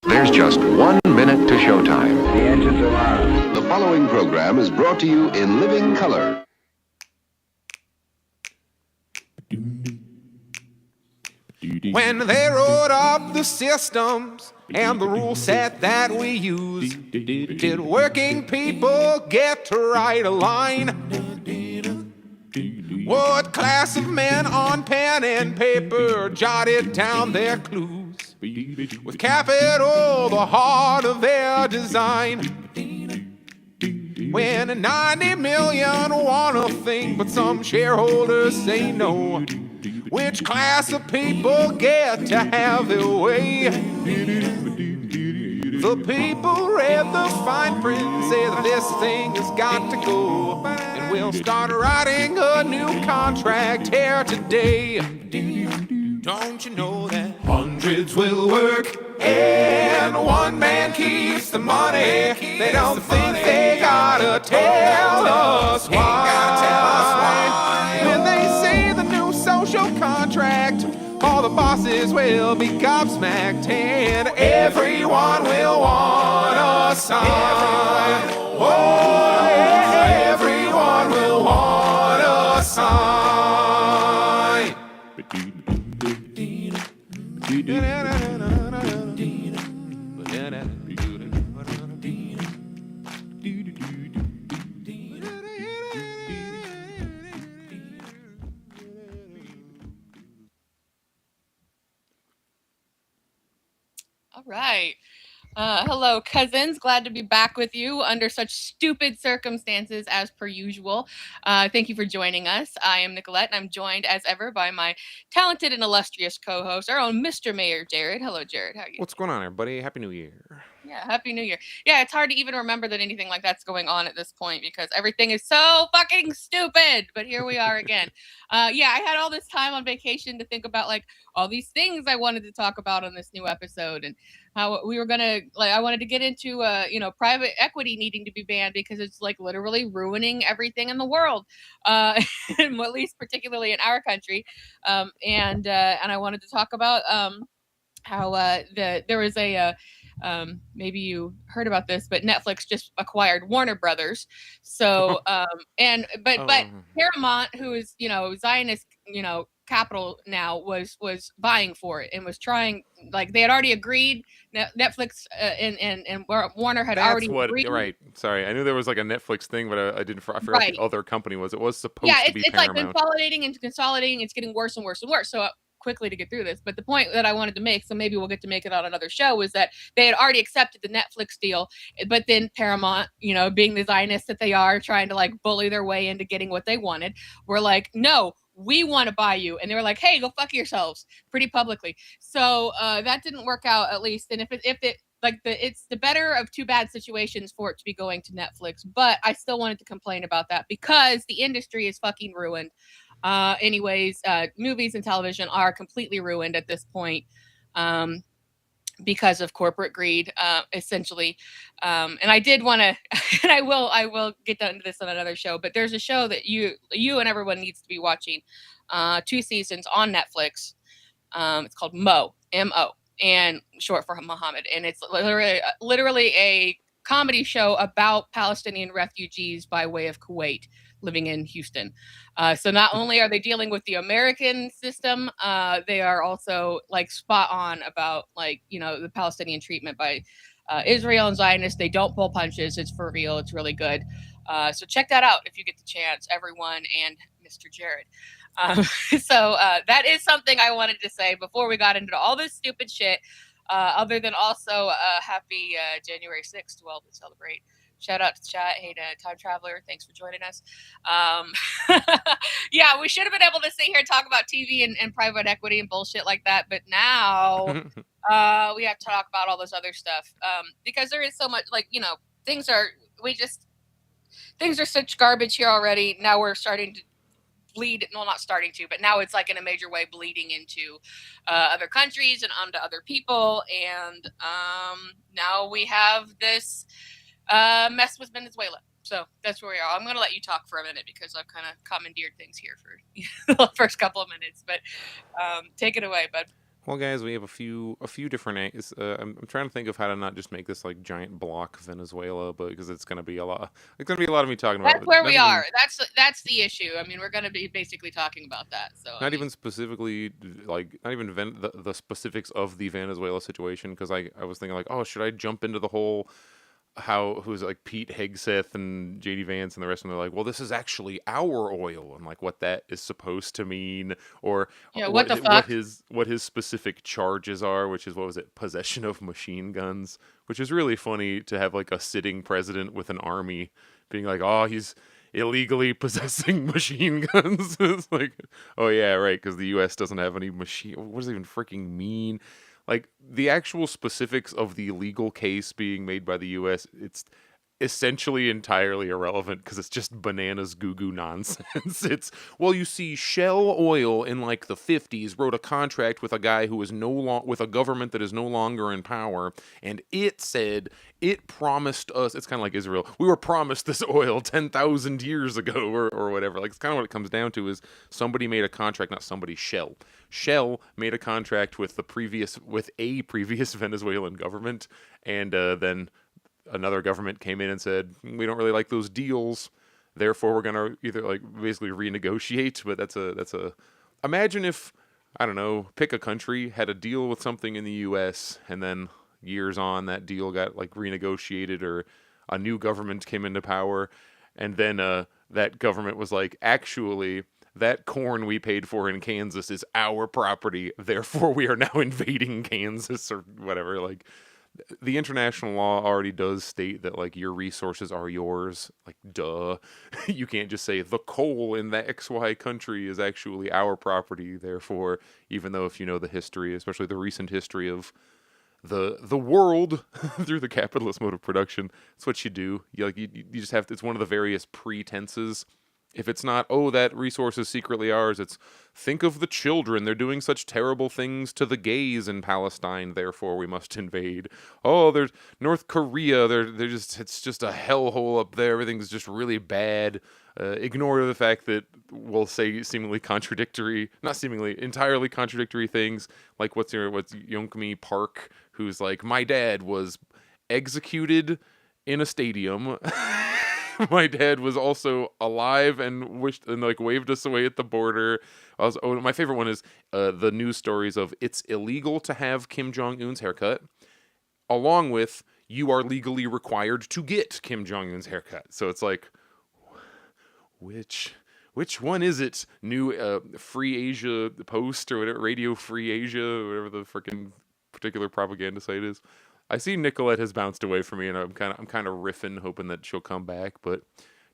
There's just 1 minute to showtime. The engines are on. The following program is brought to you in living color. When they wrote up the systems and the rule set that we use, did working people get to write a line? What class of men on pen and paper jotted down their clues? With capital the heart of their design. When 90 million want a thing, but some shareholders say no. Which class of people get to have their way? The people read the fine print, say that this thing has got to go, and we'll start writing a new contract here today. Don't you know that hundreds will work and one man keeps the money? They don't think they gotta tell us why. When they say the new social contract, all the bosses will be gobsmacked and everyone will want a sign. Oh, yeah, everyone will want a sign. All right. Hello, cousins. Glad to be back with you under such stupid circumstances as per usual. Thank you for joining us. I am Nicolette, and I'm joined as ever by my talented and illustrious co-host, our own Mr. Mayor, Jared. Hello, Jared. How are you? What's going on, everybody? Happy New Year. Yeah, Happy New Year. Yeah, it's hard to even remember that anything like that's going on at this point because everything is so fucking stupid. But here we are again. Yeah, I had all this time on vacation to think about like all these things I wanted to talk about on this new episode and how we were gonna like I wanted to get into private equity needing to be banned because it's like literally ruining everything in the world, at least particularly in our country. And I wanted to talk about how there was a maybe you heard about this, but Netflix just acquired Warner Brothers. So but Paramount, who is Zionist capital now, was vying for it and was trying, like they had already agreed. Netflix and Warner had already agreed. Right. Sorry, I knew there was like a Netflix thing, but I forgot what the other company was. It was supposed to be Paramount. Like consolidating. It's getting worse and worse and worse. So quickly to get through this, but the point that I wanted to make, so maybe we'll get to make it on another show, was that they had already accepted the Netflix deal, but then Paramount, being the Zionists that they are, trying to like bully their way into getting what they wanted, were like, no, we want to buy you. And they were like, hey, go fuck yourselves, pretty publicly. So that didn't work out, at least. And it's the better of two bad situations for it to be going to Netflix. But I still wanted to complain about that because the industry is fucking ruined. Movies and television are completely ruined at this point because of corporate greed, essentially. And I did want to, and I will get into this on another show, but there's a show that you and everyone needs to be watching, 2 seasons on Netflix. It's called Mo, M-O, and short for Muhammad. And it's literally a comedy show about Palestinian refugees by way of Kuwait living in Houston. So not only are they dealing with the American system, they are also like spot on about the Palestinian treatment by Israel and Zionists. They don't pull punches. It's for real. It's really good. So check that out if you get the chance, everyone, and Mr. Jared. So that is something I wanted to say before we got into all this stupid shit. Other than also happy January 6th to all that celebrate. Shout out to the chat. Hey, to Time Traveler. Thanks for joining us. Yeah, we should have been able to sit here and talk about TV and private equity and bullshit like that. But now we have to talk about all this other stuff because there is so much, things are such garbage here already. Now we're starting to bleed. Well, not starting to, but now it's like in a major way bleeding into other countries and onto other people. And now we have this mess with Venezuela. So that's where we are. I'm going to let you talk for a minute because I've kind of commandeered things here for the first couple of minutes. But take it away, bud. Well, guys, we have a few different angles. I'm trying to think of how to not just make this like giant block Venezuela, but because it's gonna be a lot. It's gonna be a lot of me talking about. That's where Not we even, are. That's the issue. I mean, we're going to be basically talking about that. So I not mean, even specifically like not even the specifics of the Venezuela situation. Because I was thinking like, oh, should I jump into the whole who's like Pete Hegseth and JD Vance and the rest of them are like, well, this is actually our oil, and like what that is supposed to mean, or yeah, what the fuck? what his specific charges are, which is what was it, possession of machine guns, which is really funny to have like a sitting president with an army being like, oh, he's illegally possessing machine guns. It's like, oh yeah, right, because the U.S. doesn't have any machine. What does it even freaking mean? Like the actual specifics of the legal case being made by the U.S., it's essentially entirely irrelevant because it's just bananas goo goo nonsense. It's, well, you see, Shell Oil in like the 50s wrote a contract with a guy who is with a government that is no longer in power, and it said it promised us. It's kind of like Israel. We were promised this oil 10,000 years ago, or whatever. Like, it's kind of what it comes down to is somebody made a contract, not somebody. Shell made a contract with a previous Venezuelan government, and then another government came in and said, we don't really like those deals, therefore we're gonna either like basically renegotiate. But that's a imagine if, I don't know, pick a country, had a deal with something in the US, and then years on that deal got like renegotiated, or a new government came into power, and then that government was like, actually, that corn we paid for in Kansas is our property, therefore we are now invading Kansas, or whatever. Like, the international law already does state that like your resources are yours. Like, duh. You can't just say the coal in the XY country is actually our property. Therefore, even though if you know the history, especially the recent history of the world through the capitalist mode of production, that's what you do. You just have to, it's one of the various pretenses. If it's not, oh, that resource is secretly ours, it's, think of the children. They're doing such terrible things to the gays in Palestine, therefore we must invade. Oh, there's North Korea. They're just, it's just a hellhole up there. Everything's just really bad. Ignore the fact that we'll say seemingly contradictory, not seemingly, entirely contradictory things, like what's Yonkmi Park, who's like, my dad was executed in a stadium. My dad was also alive and wished and like waved us away at the border. My favorite one is the news stories of it's illegal to have Kim Jong-un's haircut, along with you are legally required to get Kim Jong-un's haircut. So it's like, which one is it? New Free Asia Post or whatever, Radio Free Asia, or whatever the freaking particular propaganda site is. I see Nicolette has bounced away from me, and I'm kind of riffing, hoping that she'll come back. But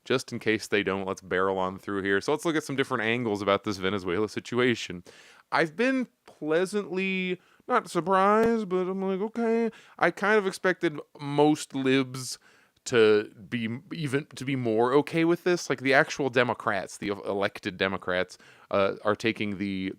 just in case they don't, let's barrel on through here. So let's look at some different angles about this Venezuela situation. I've been pleasantly not surprised, but I'm like, okay. I kind of expected most libs to be more okay with this. Like the actual Democrats, the elected Democrats, are taking the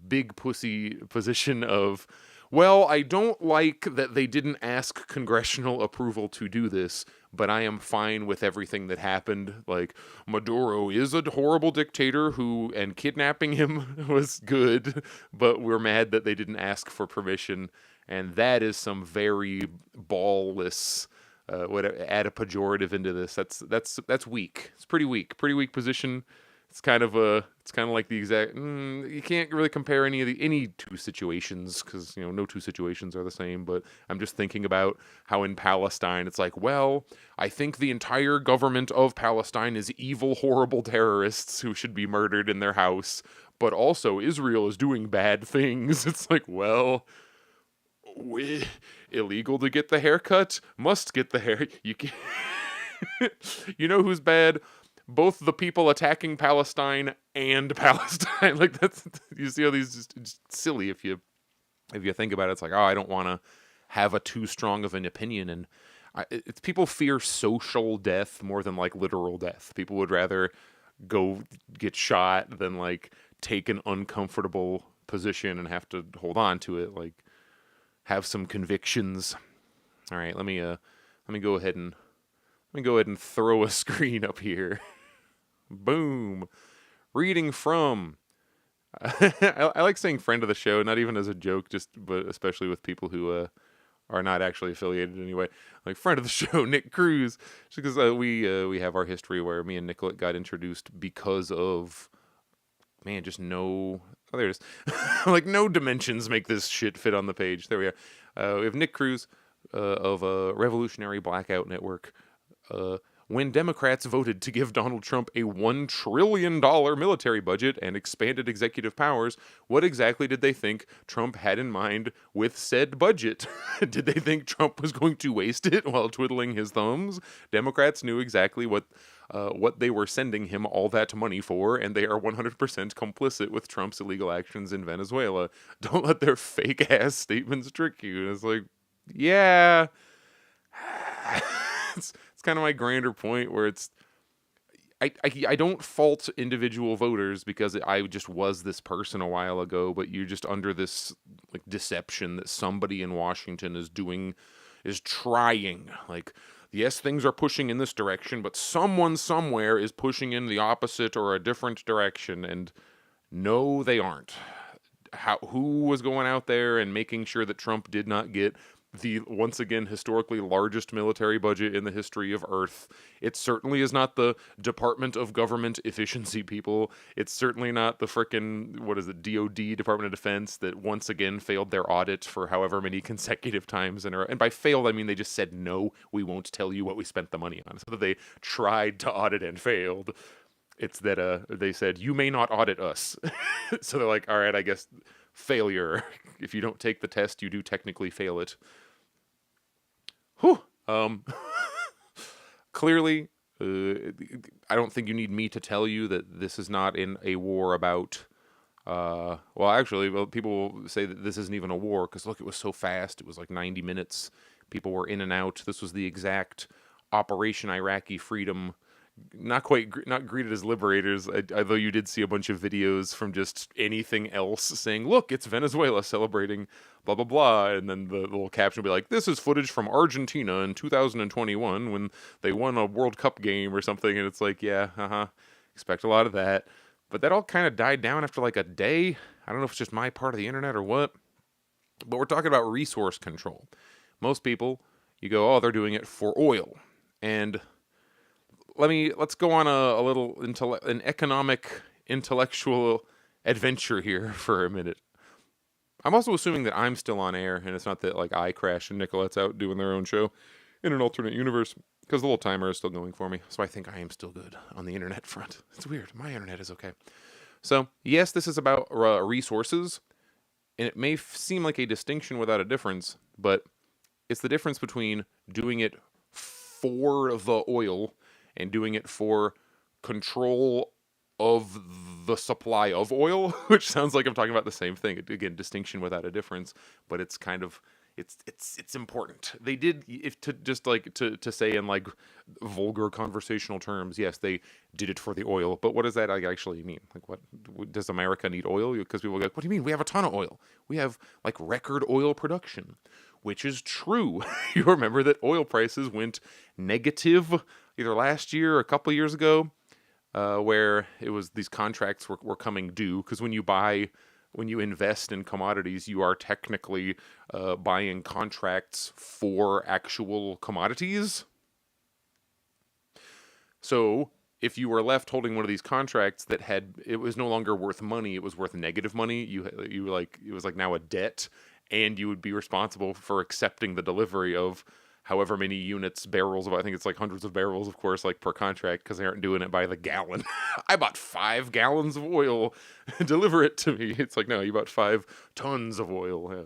big pussy position of, well, I don't like that they didn't ask congressional approval to do this, but I am fine with everything that happened. Like, Maduro is a horrible dictator and kidnapping him was good, but we're mad that they didn't ask for permission. And that is some very ballless, add a pejorative into this. That's weak. It's pretty weak position. It's kind of like the exact. You can't really compare any two situations because no two situations are the same. But I'm just thinking about how in Palestine it's like, well, I think the entire government of Palestine is evil, horrible terrorists who should be murdered in their house. But also Israel is doing bad things. It's like, well, illegal to get the haircut, must get the hair. You can. You know who's bad? Both the people attacking Palestine and Palestine. Like, that's, you see how these just silly if you think about it. It's like, oh, I don't want to have a too strong of an opinion, and it's people fear social death more than like literal death. People would rather go get shot than like take an uncomfortable position and have to hold on to it. Like, have some convictions. All right, let me go ahead and throw a screen up here. Boom. Reading from I like saying friend of the show, not even as a joke, but especially with people who are not actually affiliated anyway. Like friend of the show, Nick Cruz, because we have our history where me and Nicolette got introduced because of just no. Oh, there it is. Like no dimensions make this shit fit on the page. There we are. We have Nick Cruz of Revolutionary Blackout Network. When Democrats voted to give Donald Trump a $1 trillion military budget and expanded executive powers, what exactly did they think Trump had in mind with said budget? Did they think Trump was going to waste it while twiddling his thumbs? Democrats knew exactly what they were sending him all that money for, and they are 100% complicit with Trump's illegal actions in Venezuela. Don't let their fake-ass statements trick you. And it's like, yeah... it's kind of my grander point where it's I don't fault individual voters because I just was this person a while ago, but you're just under this like deception that somebody in Washington is trying. Like, yes, things are pushing in this direction, but someone somewhere is pushing in the opposite or a different direction, and no, they aren't. Who was going out there and making sure that Trump did not get the, once again, historically largest military budget in the history of Earth? It certainly is not the Department of Government Efficiency people. It's certainly not the frickin', DOD, Department of Defense, that once again failed their audit for however many consecutive times. And by failed, I mean they just said, no, we won't tell you what we spent the money on. So they tried to audit and failed. It's that they said, you may not audit us. So they're like, all right, I guess failure. If you don't take the test, you do technically fail it. Whew. Clearly, I don't think you need me to tell you that this is not in a war about... people will say that this isn't even a war, because look, it was so fast. It was like 90 minutes. People were in and out. This was the exact Operation Iraqi Freedom, not greeted as liberators, although you did see a bunch of videos from just anything else saying, look, it's Venezuela celebrating blah, blah, blah, and then the little caption will be like, this is footage from Argentina in 2021 when they won a World Cup game or something, and it's like, yeah, expect a lot of that. But that all kind of died down after like a day. I don't know if it's just my part of the internet or what, but we're talking about resource control. Most people, you go, oh, they're doing it for oil, and... Let's go on a little an economic intellectual adventure here for a minute. I'm also assuming that I'm still on air, and it's not that like I crashed and Nicolette's out doing their own show in an alternate universe, because the little timer is still going for me. So I think I am still good on the internet front. It's weird. My internet is okay. So yes, this is about resources, and it may seem like a distinction without a difference, but it's the difference between doing it for the oil and doing it for control of the supply of oil, which sounds like I'm talking about the same thing. Again, distinction without a difference, but it's kind of it's important. They did, to say in like vulgar conversational terms, yes, they did it for the oil, but what does that actually mean? Like, what does America need oil? Because people go, what do you mean? We have a ton of oil. We have like record oil production, which is true. You remember that oil prices went negative either last year or a couple of years ago, where it was these contracts were coming due, because when you invest in commodities, you are technically buying contracts for actual commodities. So if you were left holding one of these contracts that it was no longer worth money, it was worth negative money, it was like now a debt, and you would be responsible for accepting the delivery of however many units, barrels of, I think it's like hundreds of barrels, of course, like per contract, because they aren't doing it by the gallon. I bought 5 gallons of oil, deliver it to me. It's like, no, you bought 5 tons of oil. Yeah.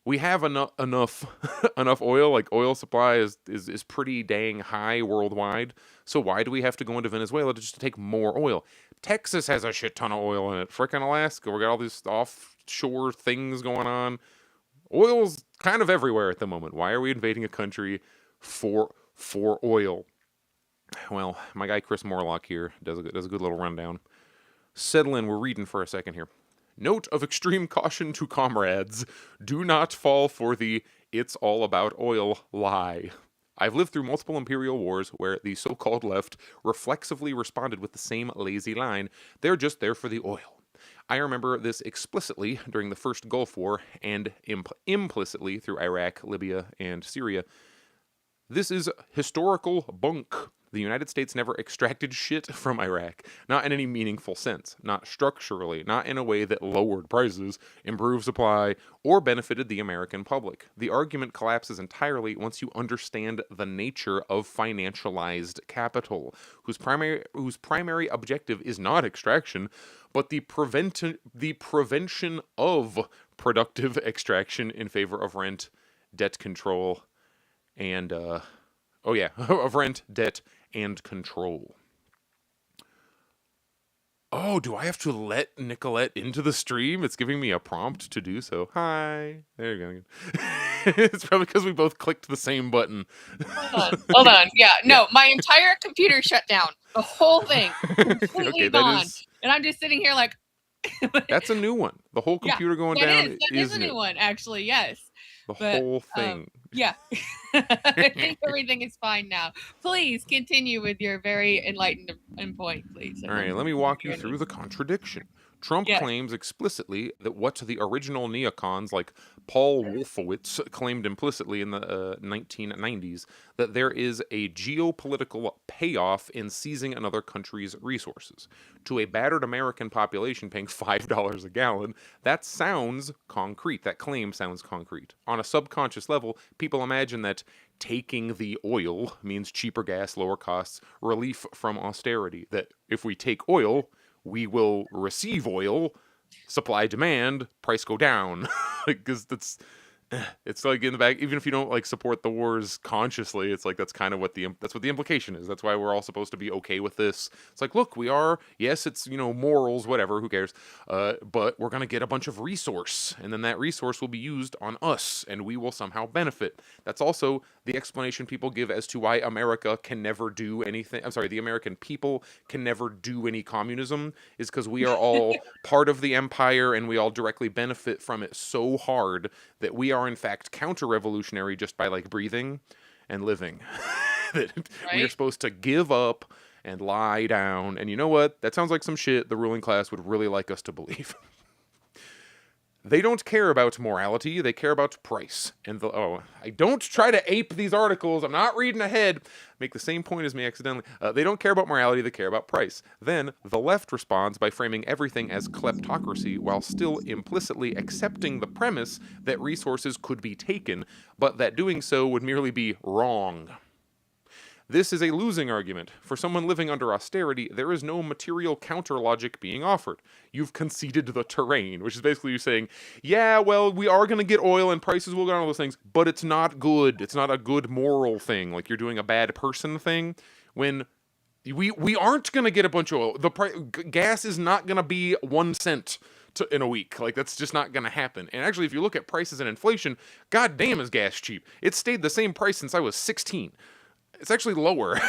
We have enough enough oil. Like, oil supply is pretty dang high worldwide. So why do we have to go into Venezuela to take more oil? Texas has a shit ton of oil in it. Frickin' Alaska, we got all these offshore things going on. Oil's kind of everywhere at the moment. Why are we invading a country for oil? Well, my guy Chris Morlock here does a good little rundown. Settle in, we're reading for a second here. Note of extreme caution to comrades. Do not fall for the "it's all about oil" lie. I've lived through multiple imperial wars where the so-called left reflexively responded with the same lazy line, they're just there for the oil. I remember this explicitly during the first Gulf War and implicitly through Iraq, Libya, and Syria. This is historical bunk. The United States never extracted shit from Iraq, not in any meaningful sense, not structurally, not in a way that lowered prices, improved supply, or benefited the American public. The argument collapses entirely once you understand the nature of financialized capital, whose primary objective is not extraction, but the prevention of productive extraction in favor of rent, debt control, and of rent, debt, and control. Oh, do I have to let Nicolette into the stream? It's giving me a prompt to do so. Hi. There you go. It's probably because we both clicked the same button. Hold on. Yeah, no, my entire computer shut down. The whole thing. Completely gone. And I'm just sitting here like... That's a new one. The whole computer going down that is a new one, actually, yes. The whole thing. Yeah. I think everything is fine now. Please continue with your very enlightened point, please. All right, let me walk you through the contradiction. Trump claims explicitly that what the original neocons like Paul Wolfowitz claimed implicitly in the 1990s, that there is a geopolitical payoff in seizing another country's resources. To a battered American population paying $5 a gallon, that sounds concrete. That claim sounds concrete. On a subconscious level, people imagine that taking the oil means cheaper gas, lower costs, relief from austerity. That if we take oil, we will receive oil, supply demand, price go down. Because it's like in the back, even if you don't like support the wars consciously, it's like that's kind of what the implication is. That's why we're all supposed to be okay with this. It's like, look, we are, yes, it's, morals, whatever, who cares, but we're gonna get a bunch of resource, and then that resource will be used on us, and we will somehow benefit. That's also the explanation people give as to why America can never do anything. I'm sorry, the American people can never do any communism, is because we are all part of the empire, and we all directly benefit from it so hard that we are in fact counter-revolutionary just by like breathing and living. That we are supposed to give up and lie down. And you know what? That sounds like some shit the ruling class would really like us to believe. They don't care about morality, they care about price. And I don't try to ape these articles, I'm not reading ahead. Make the same point as me accidentally. They don't care about morality, they care about price. Then, the left responds by framing everything as kleptocracy while still implicitly accepting the premise that resources could be taken, but that doing so would merely be wrong. This is a losing argument. For someone living under austerity, there is no material counter-logic being offered. You've conceded the terrain, which is basically you saying, yeah, well, we are going to get oil and prices will go down, all those things, but it's not good. It's not a good moral thing. Like you're doing a bad person thing. When we aren't going to get a bunch of oil. Gas is not going to be 1 cent in a week. Like that's just not going to happen. And actually, if you look at prices and inflation, goddamn is gas cheap. It's stayed the same price since I was 16. It's actually lower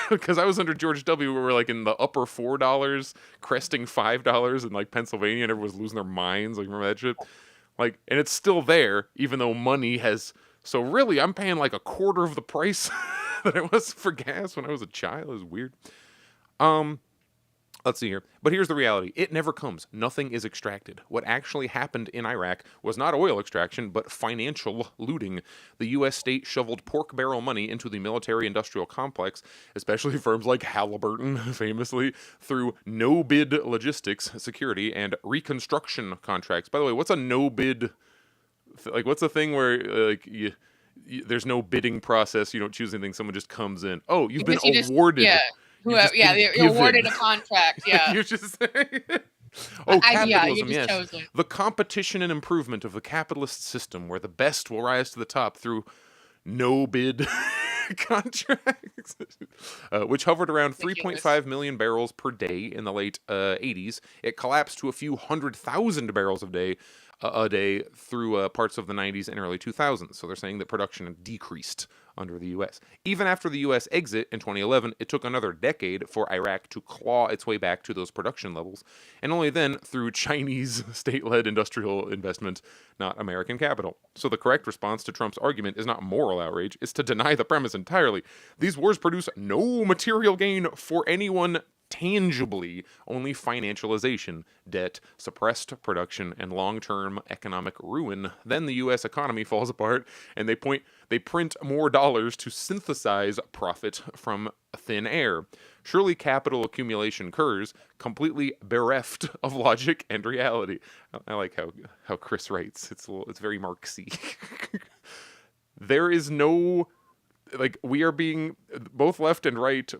because I was under George W. where we're like in the upper $4, cresting $5 in like Pennsylvania, and everyone was losing their minds. Like remember that shit? Like, and it's still there, even though money has. So really, I'm paying like a quarter of the price that I was for gas when I was a child. It was weird. Let's see here. But here's the reality. It never comes. Nothing is extracted. What actually happened in Iraq was not oil extraction, but financial looting. The U.S. state shoveled pork barrel money into the military-industrial complex, especially firms like Halliburton, famously, through no-bid logistics, security, and reconstruction contracts. By the way, what's a no-bid... Like, what's the thing where, there's no bidding process, you don't choose anything, someone just comes in. Oh, you've been awarded... You're awarded a contract. Yeah. You're just capitalism, yes. Chosen. The competition and improvement of the capitalist system where the best will rise to the top through no bid contracts, which hovered around 3.5 million barrels per day in the late 80s. It collapsed to a few 100,000 barrels a day through parts of the 90s and early 2000s. So they're saying that production decreased under the U.S. Even after the U.S. exit in 2011, it took another decade for Iraq to claw its way back to those production levels, and only then through Chinese state-led industrial investment, not American capital. So the correct response to Trump's argument is not moral outrage, it's to deny the premise entirely. These wars produce no material gain for anyone tangibly only financialization, debt, suppressed production, and long-term economic ruin. Then the US economy falls apart and they print more dollars to synthesize profit from thin air. Surely capital accumulation occurs, completely bereft of logic and reality. I like how Chris writes. It's very Marxy. There is no, like, we are being both left and right,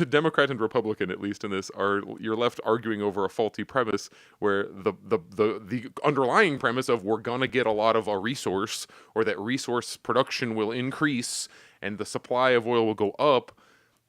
Democrat and Republican, at least in this, are you're left arguing over a faulty premise where the underlying premise of we're gonna get a lot of a resource, or that resource production will increase and the supply of oil will go up.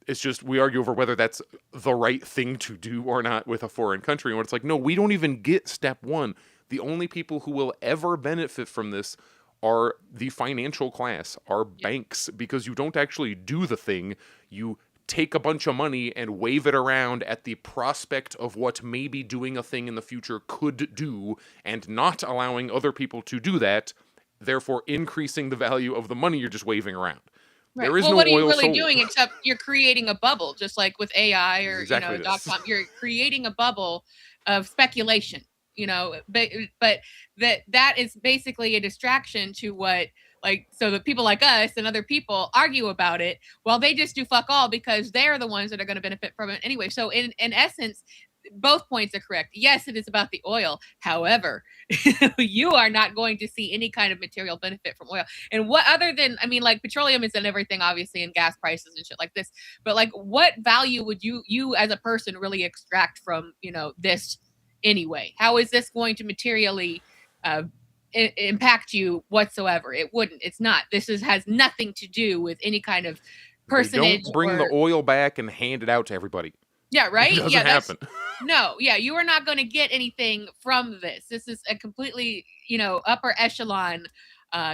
It's just we argue over whether that's the right thing to do or not with a foreign country. And it's like, no, we don't even get step one. The only people who will ever benefit from this are the financial class, are banks, because you don't actually do the thing. You take a bunch of money and wave it around at the prospect of what maybe doing a thing in the future could do, and not allowing other people to do that, therefore increasing the value of the money you're just waving around. Right. There is well, no what are you oil really sold. doing except you're creating a bubble, just like with AI or Exactly .com. You're creating a bubble of speculation, but that is basically a distraction to what, like, so the people like us and other people argue about it while they just do fuck all because they're the ones that are going to benefit from it anyway. So in essence, both points are correct. Yes, it is about the oil. However, you are not going to see any kind of material benefit from oil. And what other than, I mean, like, petroleum is in everything, obviously, and gas prices and shit like this. But like, what value would you as a person really extract from, this anyway? How is this going to materially impact you whatsoever? It wouldn't. It's not. Has nothing to do with any kind of personage. They don't bring the oil back and hand it out to everybody. Yeah, right? It doesn't happen. No, yeah, you are not going to get anything from this. This is a completely, upper echelon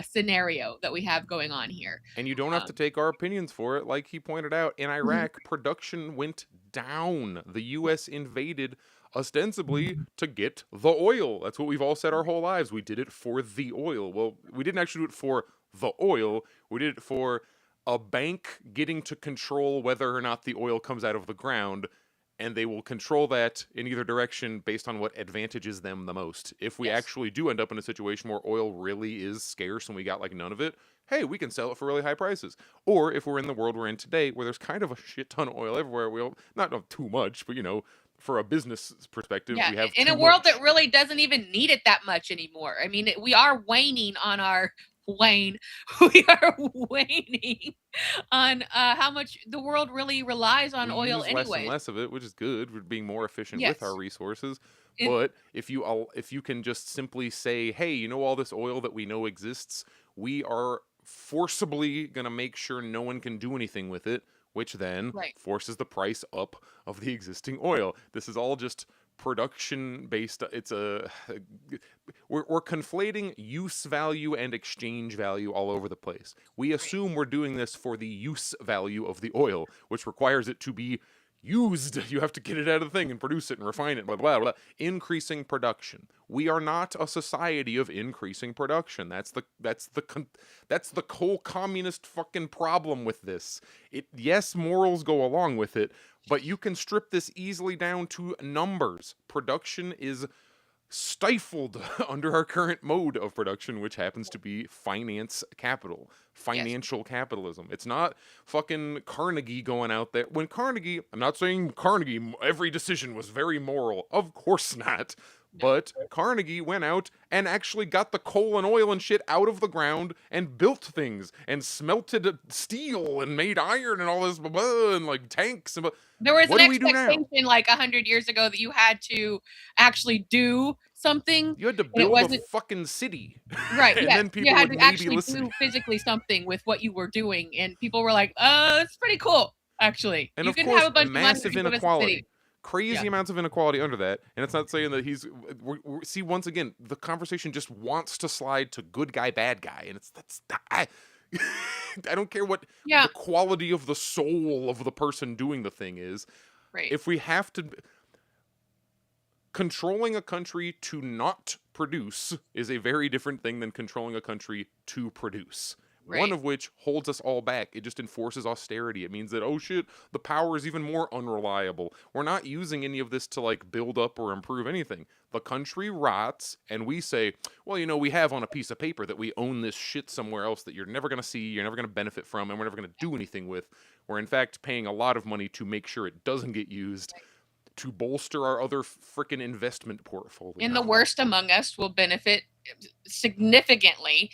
scenario that we have going on here. And you don't have to take our opinions for it. Like he pointed out, in Iraq, production went down. The U.S. invaded ostensibly to get the oil. That's what we've all said our whole lives. We did it for the oil. Well, we didn't actually do it for the oil. We did it for a bank getting to control whether or not the oil comes out of the ground, and they will control that in either direction based on what advantages them the most. If we actually do end up in a situation where oil really is scarce and we got like none of it, hey, we can sell it for really high prices. Or if we're in the world we're in today, where there's kind of a shit ton of oil everywhere, we'll not too much, but for a business perspective, we have in a world that really doesn't even need it that much anymore. I mean, we are waning on our we are waning on how much the world really relies on oil use anyway. less and less of it, which is good. We're being more efficient with our resources. And, but if you can just simply say, hey, all this oil that we know exists, we are forcibly going to make sure no one can do anything with it, which then forces the price up of the existing oil. This is all just production based. We're conflating use value and exchange value all over the place. We assume we're doing this for the use value of the oil, which requires it to be used. You have to get it out of the thing and produce it and refine it, blah, blah, blah. Increasing production. We are not a society of increasing production. That's the whole communist fucking problem with this. Yes, morals go along with it, but you can strip this easily down to numbers. Production is stifled under our current mode of production, which happens to be financial capitalism. It's not fucking Carnegie going out there. When Carnegie, I'm not saying Carnegie, every decision was very moral. Of course not. But Carnegie went out and actually got the coal and oil and shit out of the ground and built things and smelted steel and made iron and all this and like tanks. And there was an expectation like 100 years ago that you had to actually do something. You had to build a fucking city. Right. And then people you had would to actually listen. do physically something with what you were doing. And people were like, it's pretty cool, actually. And you of can course, have a bunch massive of money inequality. Crazy amounts of inequality under that. And it's not saying that see, once again, the conversation just wants to slide to good guy, bad guy. And I don't care what the quality of the soul of the person doing the thing is. Right. If we have to... Controlling a country to not produce is a very different thing than controlling a country to produce. one Right. of which holds us all back. It just enforces austerity. It means that, oh shit, the power is even more unreliable. We're not using any of this to like build up or improve anything. The country rots, and we say, well, you know, we have on a piece of paper that we own this shit somewhere else that you're never going to see, you're never going to benefit from, and we're never going to do anything with. We're in fact paying a lot of money to make sure it doesn't get used to bolster our other freaking investment portfolio. And the worst among us will benefit significantly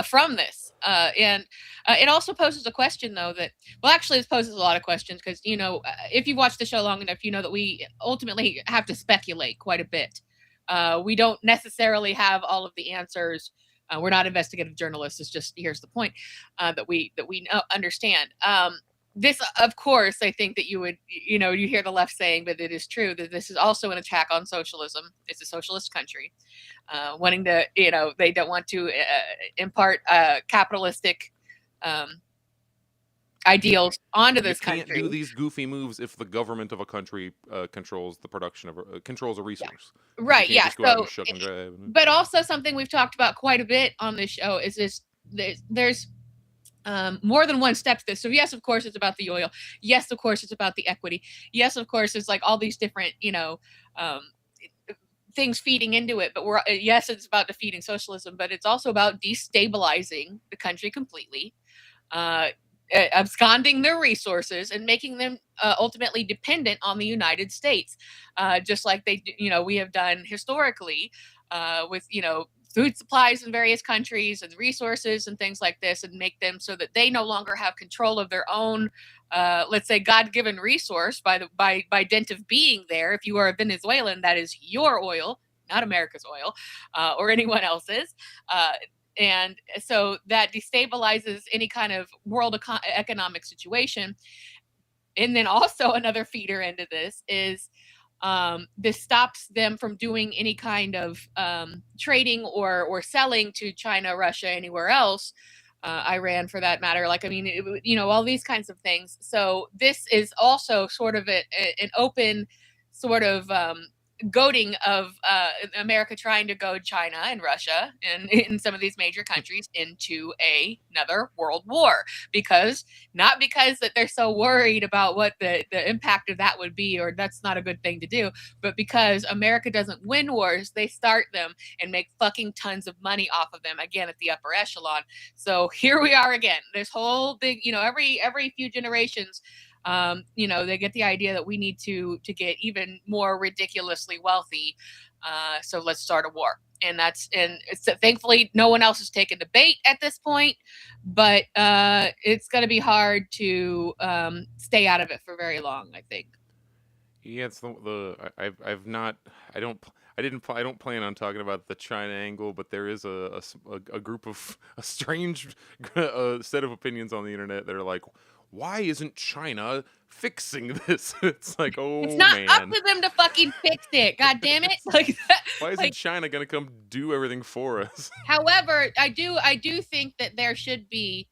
from this. And it also poses a question, though, that, well, actually, this poses a lot of questions because, you know, if you've watched the show long enough, you know that we ultimately have to speculate quite a bit. We don't necessarily have all of the answers. We're not investigative journalists. It's just, here's the point, that we understand. This, of course, I think that you would, you know, you hear the left saying, but it is true that this is also an attack on socialism. It's a socialist country, wanting to, you know, they don't want to impart capitalistic ideals onto this country. You country. can't do these goofy moves if the government of a country controls the production of controls a resource. Right. Yeah. Just go out and So, shuck and drive. but also something we've talked about quite a bit on this show is this: there's more than one step to this. So yes, of course, it's about the oil. Yes, of course, it's about the equity. Yes, of course, it's like all these different, you know, things feeding into it. But yes, it's about defeating socialism, but it's also about destabilizing the country completely, absconding their resources and making them ultimately dependent on the United States, just like they, you know, we have done historically with, you know, food supplies in various countries and resources and things like this, and make them so that they no longer have control of their own, let's say, God-given resource by dint of being there. If you are a Venezuelan, that is your oil, not America's oil, or anyone else's. And so that destabilizes any kind of world economic situation. And then also another feeder into this is this stops them from doing any kind of trading or selling to China, Russia, anywhere else, Iran for that matter. Like, I mean, you know, all these kinds of things. So this is also sort of an open sort of goading of America trying to goad China and Russia and in some of these major countries into another world war, not because that they're so worried about what the impact of that would be, or that's not a good thing to do, but because America doesn't win wars, they start them and make fucking tons of money off of them, again, at the upper echelon. So here we are again, this whole big, you know, every few generations, you know, they get the idea that we need to get even more ridiculously wealthy. So let's start a war. And it's thankfully no one else has taken the bait at this point, but it's going to be hard to stay out of it for very long, I think. Yeah, it's I don't plan on talking about the China angle, but there is a group of a strange set of opinions on the internet that are like, why isn't China fixing this? It's like, oh, it's not man, up to them to fucking fix it. God damn it! Like, why isn't China gonna come do everything for us? However, I do think that there should be,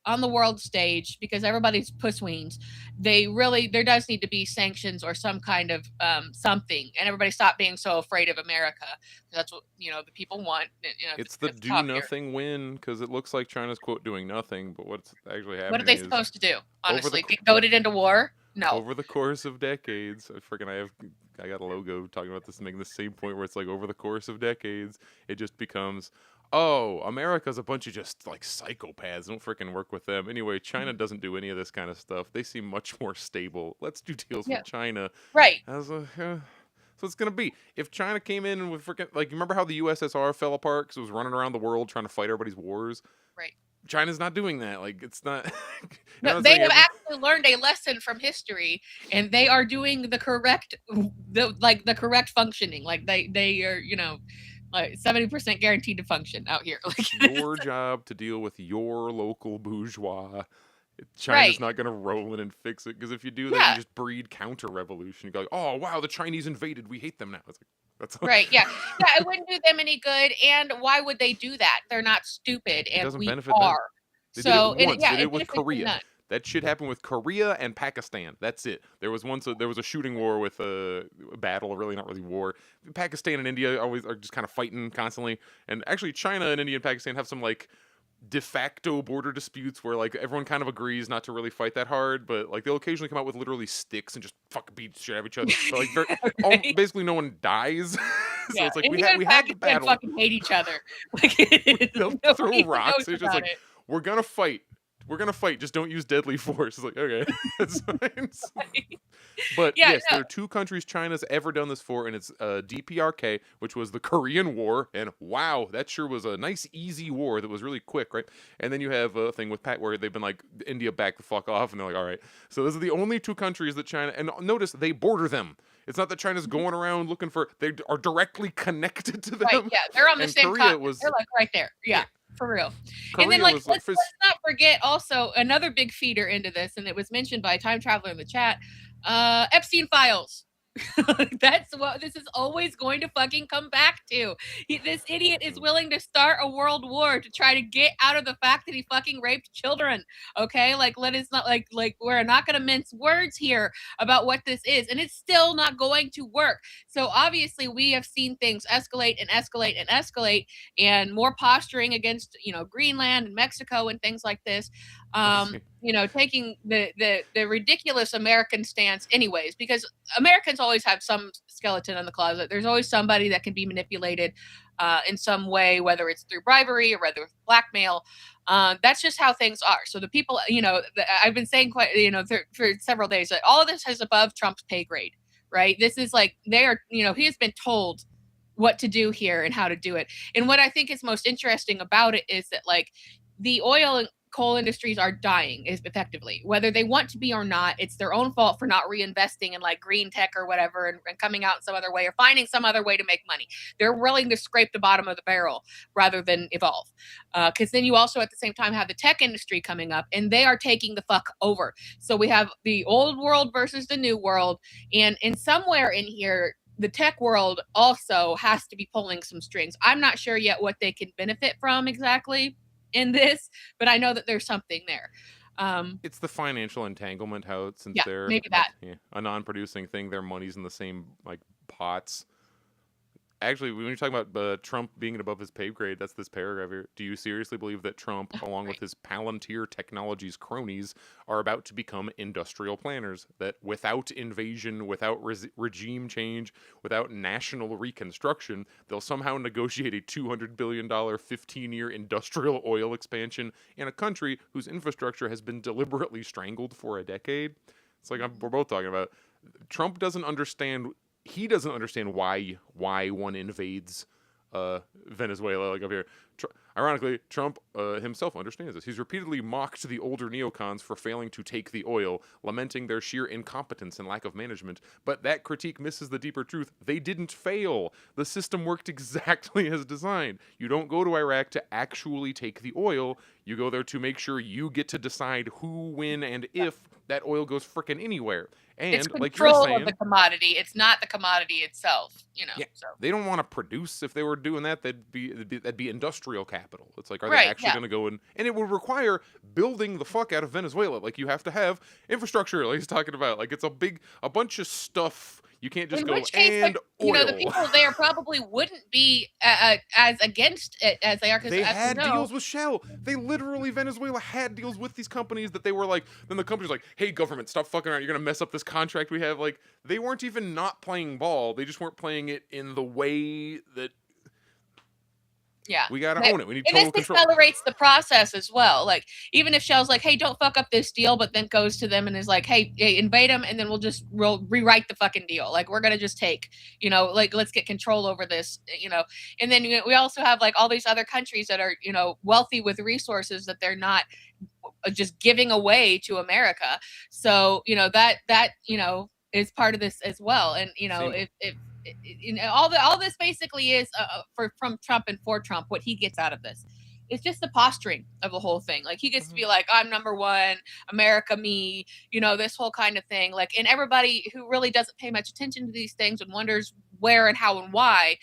on the world stage, because everybody's pussweens, there does need to be sanctions or some kind of something, and everybody stop being so afraid of America. That's what, you know, the people want. You know, It's the do nothing win, because it looks like China's quote doing nothing, but what's actually happening? What are they supposed to do? Honestly, get goaded into war? No. Over the course of decades, I got a logo talking about this, making the same point where it's like, over the course of decades, it just becomes, oh, America's a bunch of just like psychopaths. Don't freaking work with them. Anyway, China doesn't do any of this kind of stuff. They seem much more stable. Let's do deals with China. Right. So it's gonna be, if China came in with freaking, like, you remember how the USSR fell apart because it was running around the world trying to fight everybody's wars? Right. China's not doing that. Like, it's not. No, they have actually learned a lesson from history, and they are doing the correct functioning. Like they are, you know, like 70% guaranteed to function out here. Like, your job to deal with your local bourgeois. China's not going to roll in and fix it, because if you do that, you just breed counter-revolution. You go, like, oh wow, the Chinese invaded. We hate them now. It's like, that's right. Yeah. It wouldn't do them any good. And why would they do that? They're not stupid, and we are. They So did it once. They did it with Korea. None. That shit happened with Korea and Pakistan. That's it. There was a shooting war with a battle, really not really war. Pakistan and India always are just kind of fighting constantly. And actually, China and India and Pakistan have some like de facto border disputes where like everyone kind of agrees not to really fight that hard, but like they'll occasionally come out with literally sticks and just fucking beat the shit out of each other. But like Okay. basically no one dies. So Yeah, it's like India and we had the Pakistan battle. fucking hate each other. Like, They'll nobody throw even rocks. knows It's just about like it. we're gonna fight. We're gonna fight. Just don't use deadly force. It's like okay, that's fine. But Yeah, yes, no. there are two countries China's ever done this for, and it's DPRK, which was the Korean War, and wow, that sure was a nice, easy war that was really quick, right? And then you have a thing with Pat where they've been like, India back the fuck off, and they're like, all right. So those are the only two countries that China, and notice they border them. It's not that China's going around looking for, they are directly connected to them. Right, yeah, they're on the And same Korea continent. was, They're like right there. Yeah, for real. Korea And then like was like, let's not forget also another big feeder into this, and it was mentioned by a time traveler in the chat, Epstein files. That's what this is always going to fucking come back to. This idiot is willing to start a world war to try to get out of the fact that he fucking raped children. Okay, like let us not like we're not going to mince words here about what this is, and it's still not going to work. So obviously we have seen things escalate and escalate and escalate, and more posturing against Greenland and Mexico and things like this. Taking the ridiculous American stance anyways, because Americans always have some skeleton in the closet. There's always somebody that can be manipulated in some way, whether it's through bribery or whether it's blackmail. That's just how things are. So the people, I've been saying quite, for several days that all of this is above Trump's pay grade, right? This is like, they are, he has been told what to do here and how to do it. And what I think is most interesting about it is that like the oil and coal industries are dying is effectively, whether they want to be or not. It's their own fault for not reinvesting in like green tech or whatever, and coming out in some other way or finding some other way to make money. They're willing to scrape the bottom of the barrel rather than evolve, because then you also at the same time have the tech industry coming up, and they are taking the fuck over. So we have the old world versus the new world, and in somewhere in here the tech world also has to be pulling some strings. I'm not sure yet what they can benefit from exactly in this, but I know that there's something there. It's the financial entanglement, how since they're maybe that. a non-producing thing, their money's in the same like pots. Actually, when you're talking about Trump being above his pay grade, that's this paragraph here. Do you seriously believe that Trump, along with his Palantir Technologies cronies, are about to become industrial planners? That without invasion, without regime change, without national reconstruction, they'll somehow negotiate a $200 billion 15-year industrial oil expansion in a country whose infrastructure has been deliberately strangled for a decade? It's like we're both talking about. Trump doesn't understand. He doesn't understand why one invades Venezuela, like up here. Ironically, Trump himself understands this. He's repeatedly mocked the older neocons for failing to take the oil, lamenting their sheer incompetence and lack of management. But that critique misses the deeper truth. They didn't fail. The system worked exactly as designed. You don't go to Iraq to actually take the oil. You go there to make sure you get to decide who, when, and if that oil goes frickin' anywhere. And it's like you're control saying, of the commodity. It's not the commodity itself, Yeah, so. they don't want to produce. If they were doing that, that'd be industrial capital. It's like, are they Right, actually going to go in? And it would require building the fuck out of Venezuela. Like you have to have infrastructure. Like he's talking about. Like it's a bunch of stuff. You can't just In go which case, and oil. the people there probably wouldn't be as against it as they are. They had deals with Shell. They literally, Venezuela had deals with these companies that they were like, then the company's like, hey, government, stop fucking around. You're going to mess up this contract we have. Like, they weren't even not playing ball. They just weren't playing it in the way that we got to own it. We need total this control. accelerates the process as well. Like, even if Shell's like, hey, don't fuck up this deal, but then goes to them and is like, hey, invade them, and then we'll rewrite the fucking deal. Like, we're going to just take, like, let's get control over this, And then we also have, like, all these other countries that are, wealthy with resources that they're not just giving away to America. So, that is part of this as well. And, if all this basically is from Trump and for Trump, what he gets out of this. It's just the posturing of the whole thing. Like he gets to be like, I'm number one, America, me, this whole kind of thing. Like, and everybody who really doesn't pay much attention to these things and wonders where and how and why,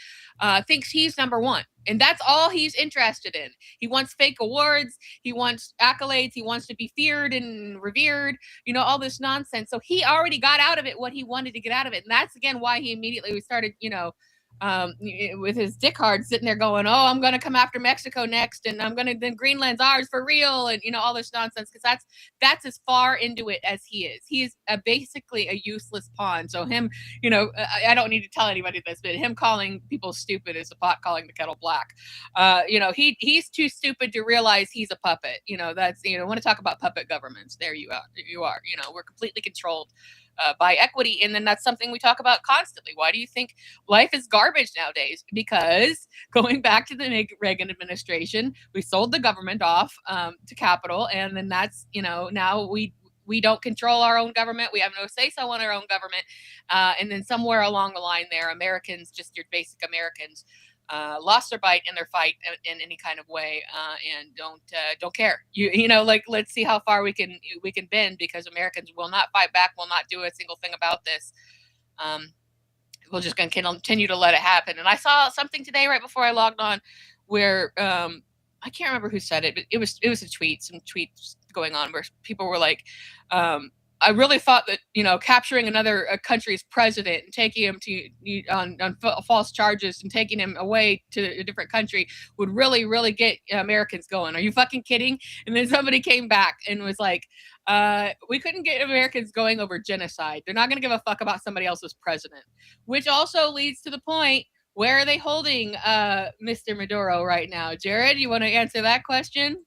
thinks he's number one. And that's all he's interested in. He wants fake awards. He wants accolades. He wants to be feared and revered, all this nonsense. So he already got out of it what he wanted to get out of it. And that's, again, why he immediately started, with his dick hard sitting there going, "Oh, I'm going to come after Mexico next, and I'm going to then Greenland's ours for real," and all this nonsense, because that's as far into it as he is. He is basically a useless pawn. So him, I don't need to tell anybody this, but him calling people stupid is the pot calling the kettle black. He's too stupid to realize he's a puppet. That's want to talk about puppet governments? There you are. We're completely controlled by equity, and then that's something we talk about constantly. Why do you think life is garbage nowadays? Because going back to the Reagan administration, we sold the government off to capital, and then that's now we don't control our own government. We have no say-so on our own government, and then somewhere along the line there, Americans, just your basic Americans, lost their bite in their fight in any kind of way, and don't care. Let's see how far we can bend, because Americans will not fight back, will not do a single thing about this. We're just going to continue to let it happen. And I saw something today right before I logged on where I can't remember who said it, but it was some tweets going on where people were like, I really thought that capturing another country's president and taking him on false charges and taking him away to a different country would really, really get Americans going. Are you fucking kidding? And then somebody came back and was like, we couldn't get Americans going over genocide. They're not going to give a fuck about somebody else's president. Which also leads to the point, where are they holding Mr. Maduro right now? Jared, you want to answer that question?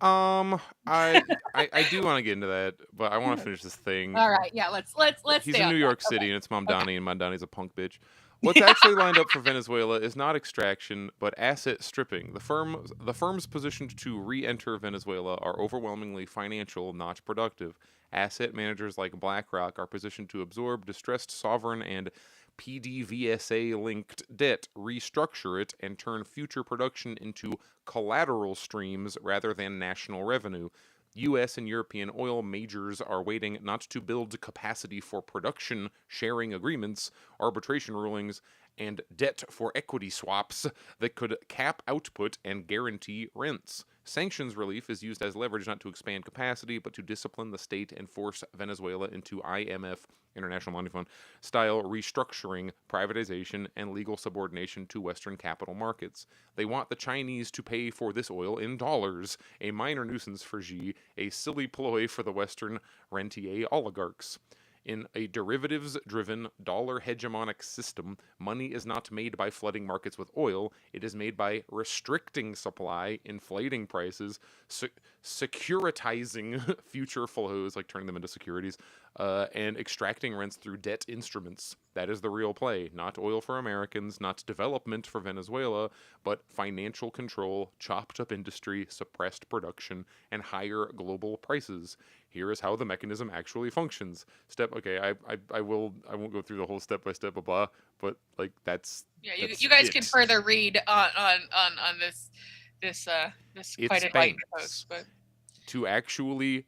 I do want to get into that, but I want to finish this thing. All right, yeah, let's. He's stay in on New that. York City, Okay. and it's Mamdani, and Mamdani's a punk bitch. What's actually lined up for Venezuela is not extraction, but asset stripping. The firms positioned to re-enter Venezuela are overwhelmingly financial, not productive. Asset managers like BlackRock are positioned to absorb distressed sovereign and PDVSA-linked debt, restructure it, and turn future production into collateral streams rather than national revenue. U.S. and European oil majors are waiting not to build capacity for production sharing agreements, arbitration rulings, and debt for equity swaps that could cap output and guarantee rents. Sanctions relief is used as leverage not to expand capacity, but to discipline the state and force Venezuela into IMF, International Monetary Fund, style restructuring, privatization, and legal subordination to Western capital markets. They want the Chinese to pay for this oil in dollars, a minor nuisance for Xi, a silly ploy for the Western rentier oligarchs. In a derivatives-driven, dollar-hegemonic system, money is not made by flooding markets with oil. It is made by restricting supply, inflating prices, securitizing future flows, like turning them into securities, and extracting rents through debt instruments. That is the real play. Not oil for Americans, not development for Venezuela, but financial control, chopped-up industry, suppressed production, and higher global prices. Here is how the mechanism actually functions. I won't go through the whole step by step, blah, but like that's you guys can further read on this quite enlightening post. But to actually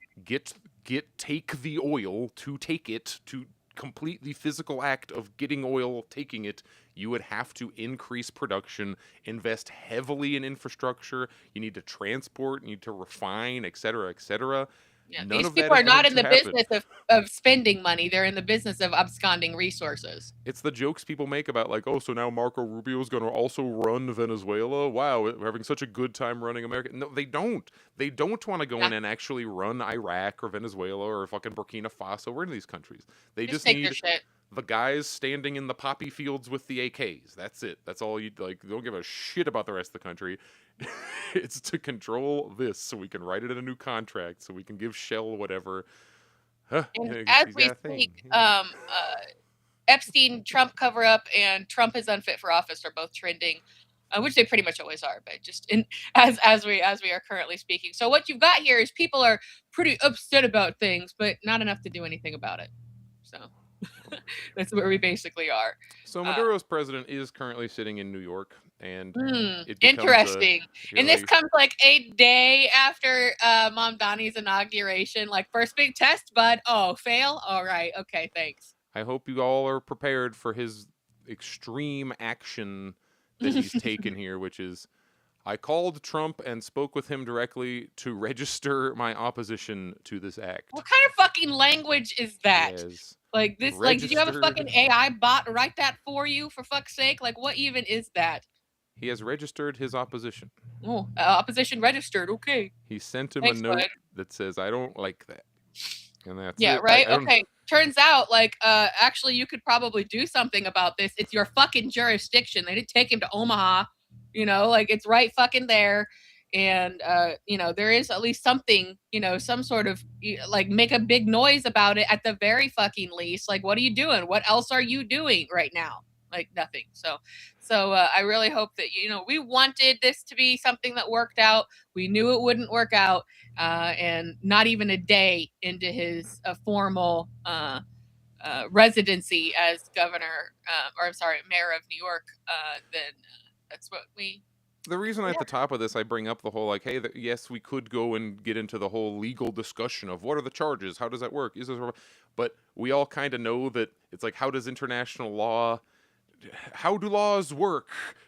take the oil, to take it, to complete the physical act of getting oil, taking it, you would have to increase production, invest heavily in infrastructure. You need to transport, you need to refine, etc., etc. Yeah, these people are not in the business of spending money. They're in the business of absconding resources. It's the jokes people make about like, oh, so now Marco Rubio is going to also run Venezuela. Wow, we're having such a good time running America. No, they don't. They don't want to go in and actually run Iraq or Venezuela or fucking Burkina Faso or any of these countries. They just take need their shit. The guys standing in the poppy fields with the AKs. That's it. That's all you like. They don't give a shit about the rest of the country. It's to control this so we can write it in a new contract so we can give Shell whatever. And as we speak, Epstein, Trump cover up, and Trump is unfit for office are both trending, which they pretty much always are, but just as we are currently speaking. So what you've got here is people are pretty upset about things, but not enough to do anything about it. So that's where we basically are. So Maduro's president is currently sitting in New York, and interesting. And this comes like a day after Mamdani's inauguration. Like, first big test, bud. Oh, fail? All right. Okay, thanks. I hope you all are prepared for his extreme action that he's taken here, which is, I called Trump and spoke with him directly to register my opposition to this act. What kind of fucking language is that? Yes. Like this, like, did you have a fucking Registered. AI bot write that for you? For fuck's sake, like, what even is that? He has registered his opposition. Oh, opposition registered. Okay, He sent him thanks, a note bud. that says, "I don't like that," and that's Yeah, it. right. I don't. Okay. Turns out, like, actually, you could probably do something about this. It's your fucking jurisdiction. They didn't take him to Omaha. You know, like, it's right fucking there. And you know, there is at least something, you know, some sort of like make a big noise about it at the very fucking least. Like, what are you doing? What else are you doing right now? Like nothing. So I really hope that, you know, we wanted this to be something that worked out. We knew it wouldn't work out, and not even a day into his formal residency as governor, or I'm sorry, mayor of New York, then that's what we. The reason at the top of this I bring up the whole like, hey, yes, we could go and get into the whole legal discussion of what are the charges, how does that work, is this, but we all kind of know that it's like, how does international law, how do laws work?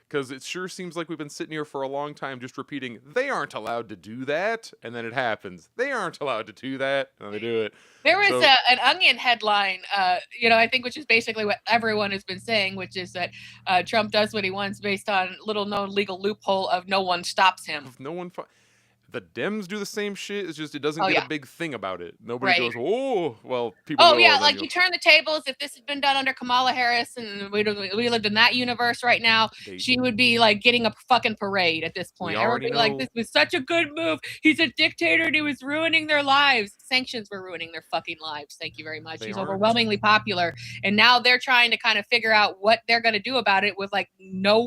Because it sure seems like we've been sitting here for a long time just repeating, they aren't allowed to do that, and then it happens. They aren't allowed to do that, and they do it. There was So- an Onion headline, you know, I think, which is basically what everyone has been saying, which is that Trump does what he wants based on little known legal loophole of no one stops him. If no one, the Dems do the same shit. It's just it doesn't Oh, get yeah. a big thing about it. Nobody Right. goes, oh, well, people. Oh go, yeah, then like you'll-" you turn the tables. If this had been done under Kamala Harris and we lived in that universe right now, They- she would be like getting a fucking parade at this point. already Everybody like, know- this was such a good move. He's a dictator and he was ruining their lives. Sanctions were ruining their fucking lives. Thank you very much. They He's aren't. overwhelmingly popular, and now they're trying to kind of figure out what they're going to do about it with like no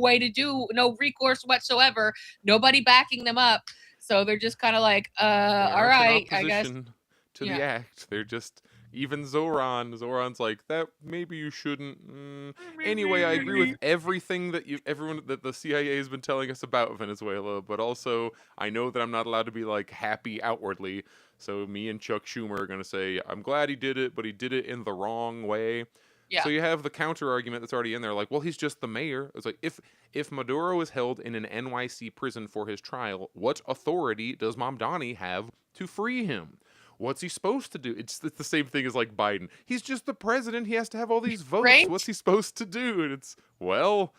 recourse whatsoever, nobody backing them up. So they're just kind of like, They all aren't in right, I guess. opposition to the Yeah. act. They're just even Zoran's like that. Maybe you shouldn't. Anyway, I agree with everything that everyone that the CIA has been telling us about Venezuela, but also I know that I'm not allowed to be like happy outwardly. So me and Chuck Schumer are gonna say I'm glad he did it, but he did it in the wrong way. Yeah. So you have the counter argument that's already in there, like, well, he's just the mayor. It's like if Maduro is held in an NYC prison for his trial, what authority does Mamdani have to free him? What's he supposed to do? It's the same thing as like Biden. He's just the president. He has to have all these votes. Right? What's he supposed to do? And it's, well,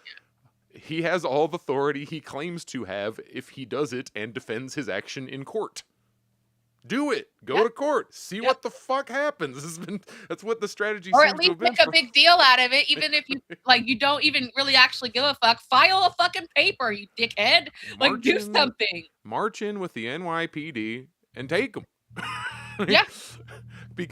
he has all the authority he claims to have if he does it and defends his action in court. Do it. Go Yeah. to court. See Yeah. what the fuck happens. That's what the strategy Or seems at to least have been make a for- big deal out of it, even if you like you don't even really actually give a fuck. File a fucking paper, you dickhead. Like do something. March in with the NYPD and take them. Yeah.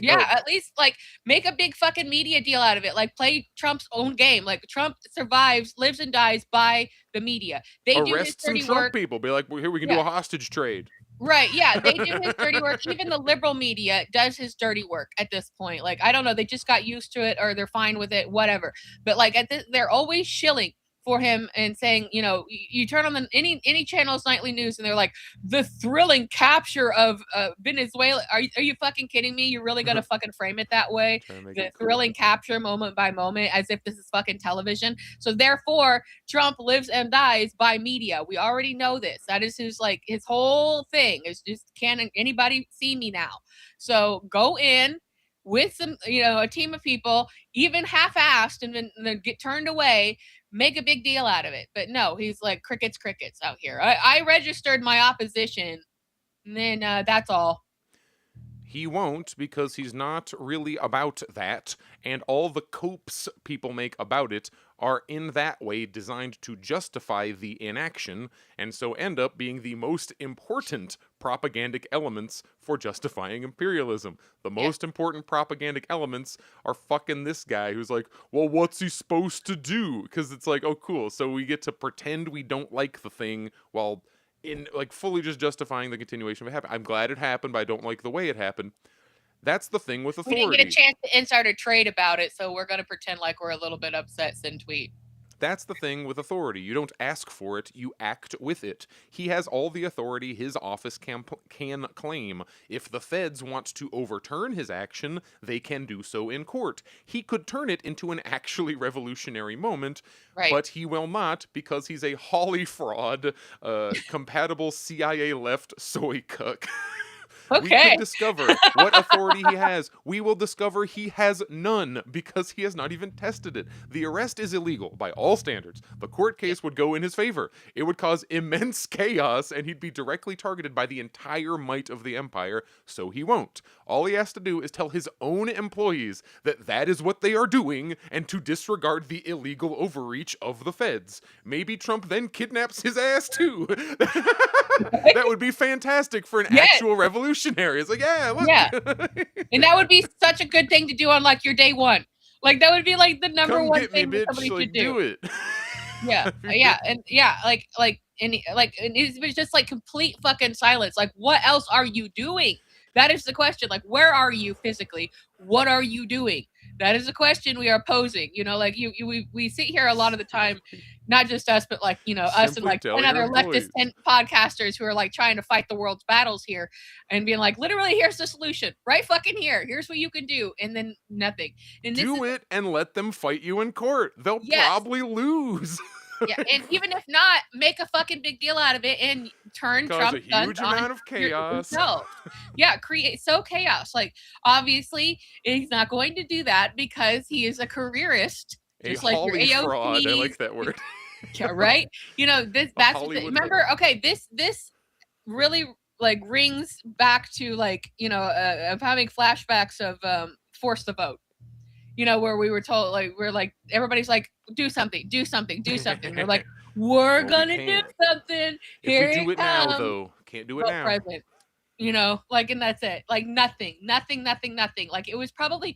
Yeah, at least like make a big fucking media deal out of it. Like play Trump's own game. Like Trump survives, lives and dies by the media. They do his arrest some dirty Trump work. people. Be like, well, here we can do Yeah. a hostage trade. Right, yeah, they do his dirty work. Even the liberal media does his dirty work at this point. Like, I don't know, they just got used to it or they're fine with it, whatever. But like they're always shilling for him and saying, you know, you turn on any channel's nightly news and they're like, the thrilling capture of Venezuela. Are you fucking kidding me? You're really gonna fucking frame it that way? Trying to make The it cool. thrilling capture moment by moment as if this is fucking television. So therefore, Trump lives and dies by media. We already know this. That is his whole thing. Is just, can anybody see me now? So go in with some, you know, a team of people, even half-assed, and then get turned away. Make a big deal out of it. But no, he's like crickets out here. I registered my opposition, and then that's all. He won't, because he's not really about that, and all the copes people make about it are in that way designed to justify the inaction, and so end up being the most important propagandic elements for justifying imperialism. The most important propagandic elements are fucking this guy who's like, well, what's he supposed to do? Because it's like, oh, cool, so we get to pretend we don't like the thing while in like fully just justifying the continuation of it happening. I'm glad it happened, but I don't like the way it happened. That's the thing with We authority. didn't get a chance to insider trade about it, so we're going to pretend like we're a little bit upset. Send tweet. That's the thing with authority. You don't ask for it, you act with it. He has all the authority his office can claim. If the feds want to overturn his action, they can do so in court. He could turn it into an actually revolutionary moment, Right. but he will not, because he's a Holly fraud, compatible CIA left soy cuck. We Okay. can discover what authority he has. We will discover he has none because he has not even tested it. The arrest is illegal by all standards. The court case would go in his favor. It would cause immense chaos, and he'd be directly targeted by the entire might of the empire, so he won't. All he has to do is tell his own employees that that is what they are doing and to disregard the illegal overreach of the feds. Maybe Trump then kidnaps his ass too. That would be fantastic for an Yes. actual revolutionary. It's like, yeah, look. Yeah. And that would be such a good thing to do on like your day one. Like that would be like the number Come one get me, thing that somebody bitch. Like, should do. it. Yeah, yeah, and yeah, and it was just like complete fucking silence. Like, what else are you doing? That is the question. Like, where are you physically? What are you doing? That is the question we are posing. You know, like we sit here a lot of the time, not just us, but like, you know, us and Simply like tell 10 your other leftist employees. podcasters who are like trying to fight the world's battles here and being like, literally, here's the solution, right fucking here. Here's what you can do, and then nothing. And this Do is it and let them fight you in court. They'll Yes. probably lose. yeah, and even if not, make a fucking big deal out of it and turn Cause Trump a guns huge on amount of chaos. yourself. Yeah, create so chaos. Like obviously, he's not going to do that because he is a careerist, A just like your Holly fraud. I AOCs. like that word. Yeah, right. You know this. That's what Hollywood remember. Okay, this really like rings back to like of having flashbacks of Force the Vote. You know, where we were told, like, we're like, everybody's like, do something, do something, do something. We're like, we're Well, we gonna do can't. something. If Here we do it comes. now, though, can't do it Vote now. present. You know, like, and that's it. Like nothing. Like it was probably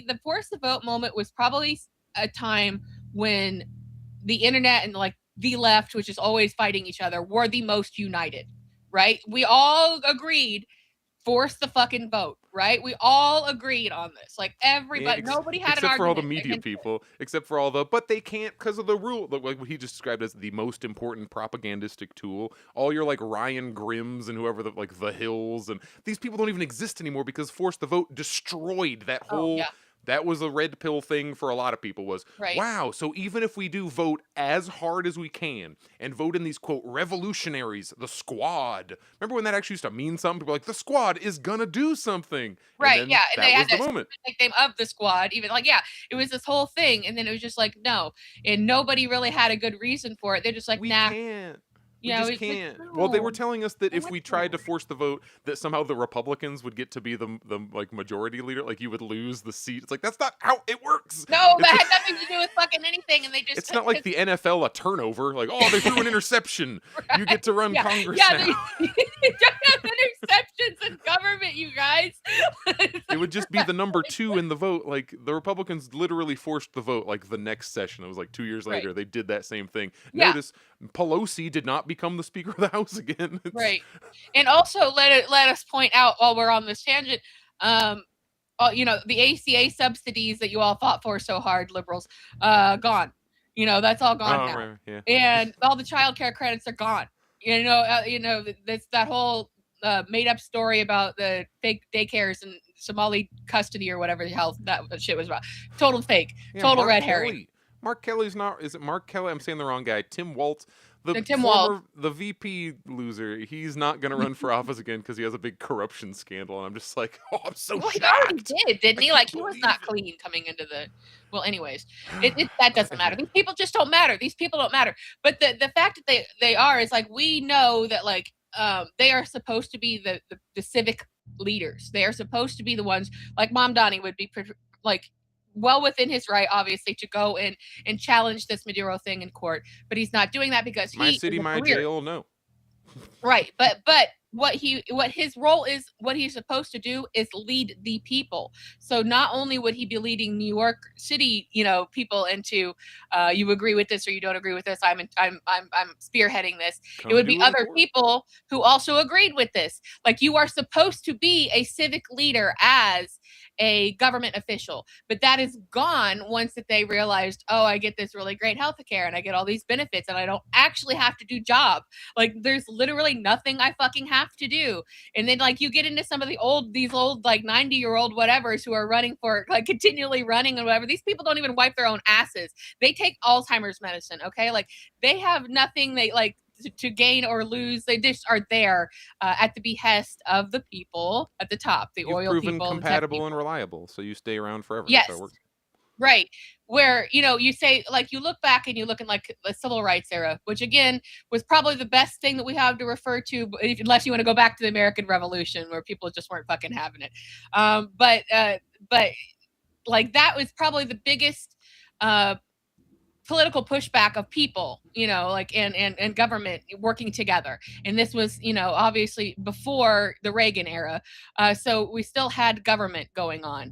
the Force the Vote moment was probably a time when the internet and like the left, which is always fighting each other, were the most united. Right? We all agreed. Force the fucking vote, right? We all agreed on this. Like everybody, nobody had an except for all the argument media against it. people, except for all the, but they can't because of the rule. Like what he just described as the most important propagandistic tool. All your like Ryan Grimms and whoever like the Hills and these people don't even exist anymore because Force the Vote destroyed that whole. yeah. That was a red pill thing for a lot of people was, Right. wow, so even if we do vote as hard as we can and vote in these, quote, revolutionaries, the squad. Remember when that actually used to mean something? People were like, the squad is gonna do something. Right, And then yeah. And they that had was the that moment. nickname of the squad, even like, yeah, it was this whole thing. And then it was just like, no. And nobody really had a good reason for it. They're just like, We nah. can't. We Yeah, just we can't. Well, they were no. telling us that if What we tried to the- force the vote, that somehow the Republicans would get to be the like majority leader. Like you would lose the seat. It's like that's not how it works. No, It's that like- had nothing to do with fucking anything. And they just It's not like the NFL a turnover. Like, oh, they threw an interception. You get to run yeah, Congress yeah, now. they don't have interceptions in government, you guys. It would just be the number 2 in the vote. Like the Republicans literally forced the vote. Like the next session, it was like 2 years Right. later, they did that same thing. Yeah. Notice Pelosi did not become the Speaker of the House again. It's- Right. And also let us point out while we're on this tangent, the ACA subsidies that you all fought for so hard, liberals, gone. That's all gone now. Right, yeah. And all the child care credits are gone. That whole made up story about the fake daycares and Somali custody or whatever the hell that shit was about. Total fake. Yeah, Total Mark red Kelly. herring. Mark Kelly's not. Is it Mark Kelly? I'm saying the wrong guy. Tim Walz, Tim Walz. the VP loser. He's not going to run for office again because he has a big corruption scandal. And I'm just like, oh, I'm so Well, he already shocked. did, didn't he? I Like can't he was believe not it. clean coming into the. Well, anyways, that doesn't matter. These people just don't matter. These people don't matter. But the fact that they are is like we know that like they are supposed to be the civic leaders. They are supposed to be the ones like Mamdani would be like well within his right, obviously, to go in and challenge this Maduro thing in court. But he's not doing that because My he city, is a my career. jail. No. Right, but what his role is, what he's supposed to do is lead the people. So not only would he be leading New York City, people into you agree with this or you don't agree with this. I'm spearheading this. Come It would do be in other court. people who also agreed with this. Like you are supposed to be a civic leader as a government official, but that is gone once that they realized, oh, I get this really great health care and I get all these benefits and I don't actually have to do job. Like there's literally nothing I fucking have to do. And then like you get into some of these old like 90-year-old whatevers who are running for like continually running and whatever. These people don't even wipe their own asses. They take Alzheimer's medicine. Okay. Like they have nothing. They like to gain or lose. They just are there at the behest of the people at the top, the You've oil proven people, the tech compatible people. and reliable, so you stay around forever. That's how it Yes. works. Right. Where, you say, like, you look back and you look in, like, the civil rights era, which, again, was probably the best thing that we have to refer to, unless you want to go back to the American Revolution, where people just weren't fucking having it. But like, that was probably the biggest political pushback of people, like, and government working together. And this was, obviously before the Reagan era. So we still had government going on.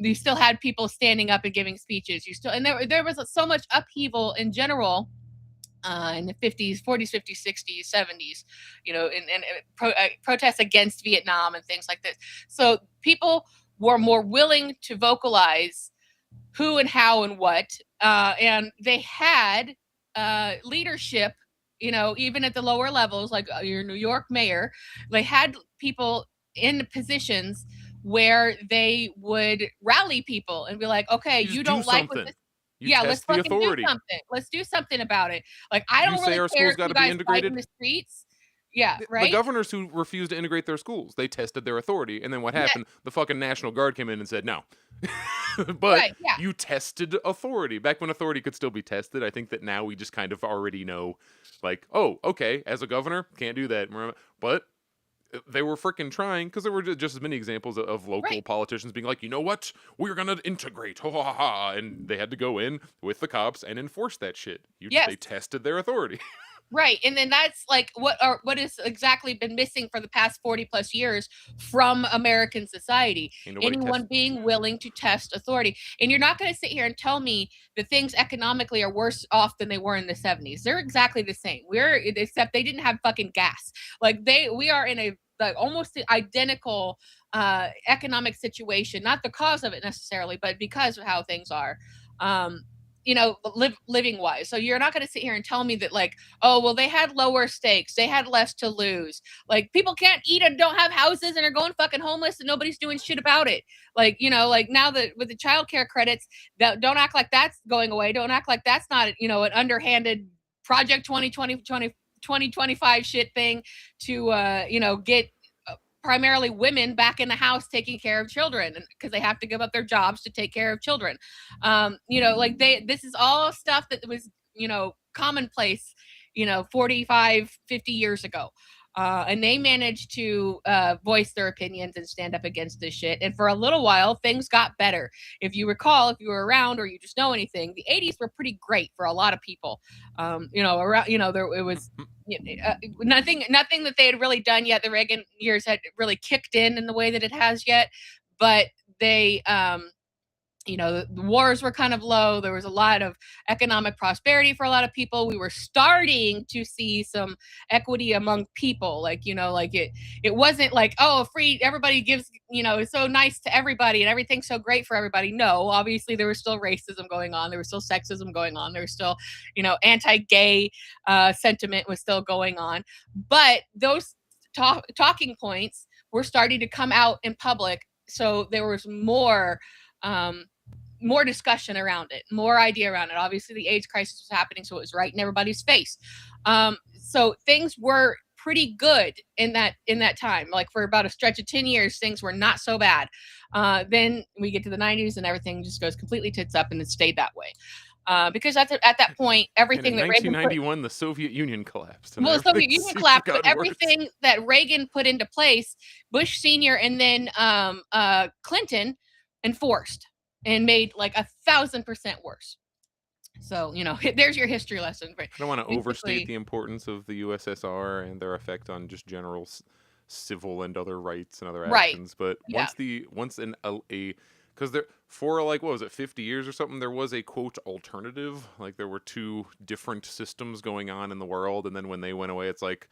You still had people standing up and giving speeches. And there was so much upheaval in general in the 50s, 40s, 50s, 60s, 70s, and protests against Vietnam and things like this. So people were more willing to vocalize who and how and what, and they had leadership, even at the lower levels, like your New York mayor. They had people in positions where they would rally people and be like, okay, you don't like what this. Yeah, let's fucking do something. Let's do something about it. Like, I don't really care if you guys fight in the streets. Yeah, right. The governors who refused to integrate their schools, they tested their authority, and then what happened? Yeah. The fucking National Guard came in and said no. But you tested authority back when authority could still be tested. I think that now we just kind of already know, like, oh, okay, as a governor, can't do that. But they were freaking trying, because there were just as many examples of local politicians being like, you know what, we're gonna integrate, ha ha ha, and they had to go in with the cops and enforce that shit. They tested their authority. Right. And then that's like what has exactly been missing for the past 40 plus years from American society. Anyone being willing to test authority. And you're not going to sit here and tell me that things economically are worse off than they were in the 70s. They're exactly the same. Except they didn't have fucking gas. Like, we are in a almost identical economic situation. Not the cause of it necessarily, but because of how things are. Living wise. So you're not going to sit here and tell me that, like, oh, well, they had lower stakes, they had less to lose. Like, people can't eat and don't have houses and are going fucking homeless and nobody's doing shit about it. Like, like now that with the child care credits, don't act like that's going away. Don't act like that's not, an underhanded Project 2025 shit thing to, get primarily women back in the house taking care of children, because they have to give up their jobs to take care of children. This is all stuff that was, commonplace, 45, 50 years ago. And they managed to voice their opinions and stand up against this shit. And for a little while, things got better. If you recall, if you were around or you just know anything, the 80s were pretty great for a lot of people. It was nothing that they had really done yet. The Reagan years had really kicked in the way that it has yet, but they the wars were kind of low. There was a lot of economic prosperity for a lot of people. We were starting to see some equity among people. It wasn't like, oh, free, everybody gives, it's so nice to everybody and everything's so great for everybody. No, obviously there was still racism going on. There was still sexism going on. There was still, anti-gay sentiment was still going on. But those talking points were starting to come out in public. So there was more discussion around it, more idea around it. Obviously, the AIDS crisis was happening, so it was right in everybody's face. So things were pretty good in that time. Like, for about a stretch of 10 years, things were not so bad. Then we get to the 90s, and everything just goes completely tits up, and it stayed that way. Because at that point, everything and in that 1991, the Soviet Union collapsed. Well, the Soviet Union collapsed, but everything that Reagan put into place, Bush Sr. and then Clinton enforced and made like 1,000% worse. So, there's your history lesson. I don't want to overstate the importance of the USSR and their effect on just general civil and other rights and other actions. But because there, for like, what was it, 50 years or something, there was a quote alternative. Like, there were two different systems going on in the world, and then when they went away, it's like,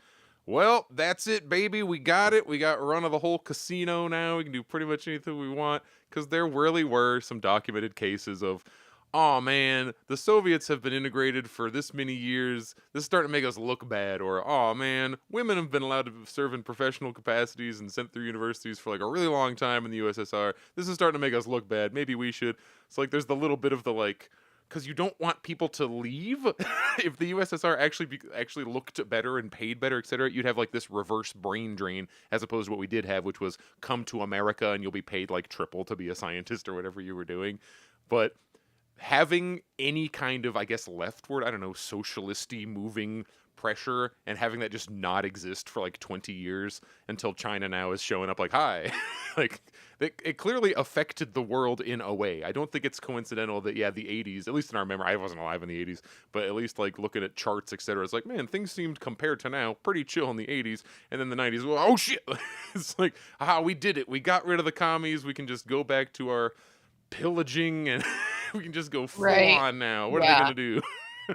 well, that's it, baby. We got it. We got run of the whole casino now. We can do pretty much anything we want. Because there really were some documented cases of, oh man, the Soviets have been integrated for this many years. This is starting to make us look bad. Or, oh man, women have been allowed to serve in professional capacities and sent through universities for like a really long time in the USSR. This is starting to make us look bad. Maybe we should. It's like there's the little bit of the like because you don't want people to leave. If the USSR actually looked better and paid better, etc., you'd have like this reverse brain drain, as opposed to what we did have, which was come to America and you'll be paid like triple to be a scientist or whatever you were doing. But having any kind of, I guess, leftward, I don't know, socialisty moving pressure, and having that just not exist for like 20 years until China now is showing up like, hi. Like, it clearly affected the world in a way. I don't think it's coincidental that, yeah, the 80s, at least in our memory, I wasn't alive in the 80s, but at least like looking at charts, etc., it's like, man, things seemed, compared to now, pretty chill in the 80s, and then the 90s, well, oh shit. It's like, we did it. We got rid of the commies. We can just go back to our pillaging, and we can just go full on now. What are they going to do?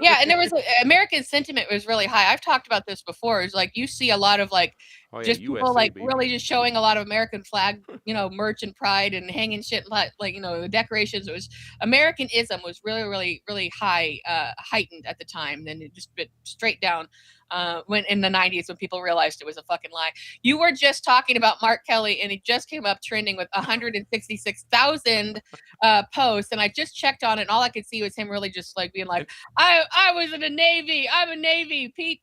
Yeah, and there was American sentiment was really high. I've talked about this before. It's like you see a lot of like just people USA, like baby. really just showing a lot of American flag, merch and pride, and hanging shit like the decorations. It was Americanism was really, really, really high, heightened at the time. Then it just bit straight down. When in the 90s, when people realized it was a fucking lie. You were just talking about Mark Kelly, and he just came up trending with 166,000 posts, and I just checked on it, and all I could see was him really just like being like, I was in the Navy, I'm a Navy, Pete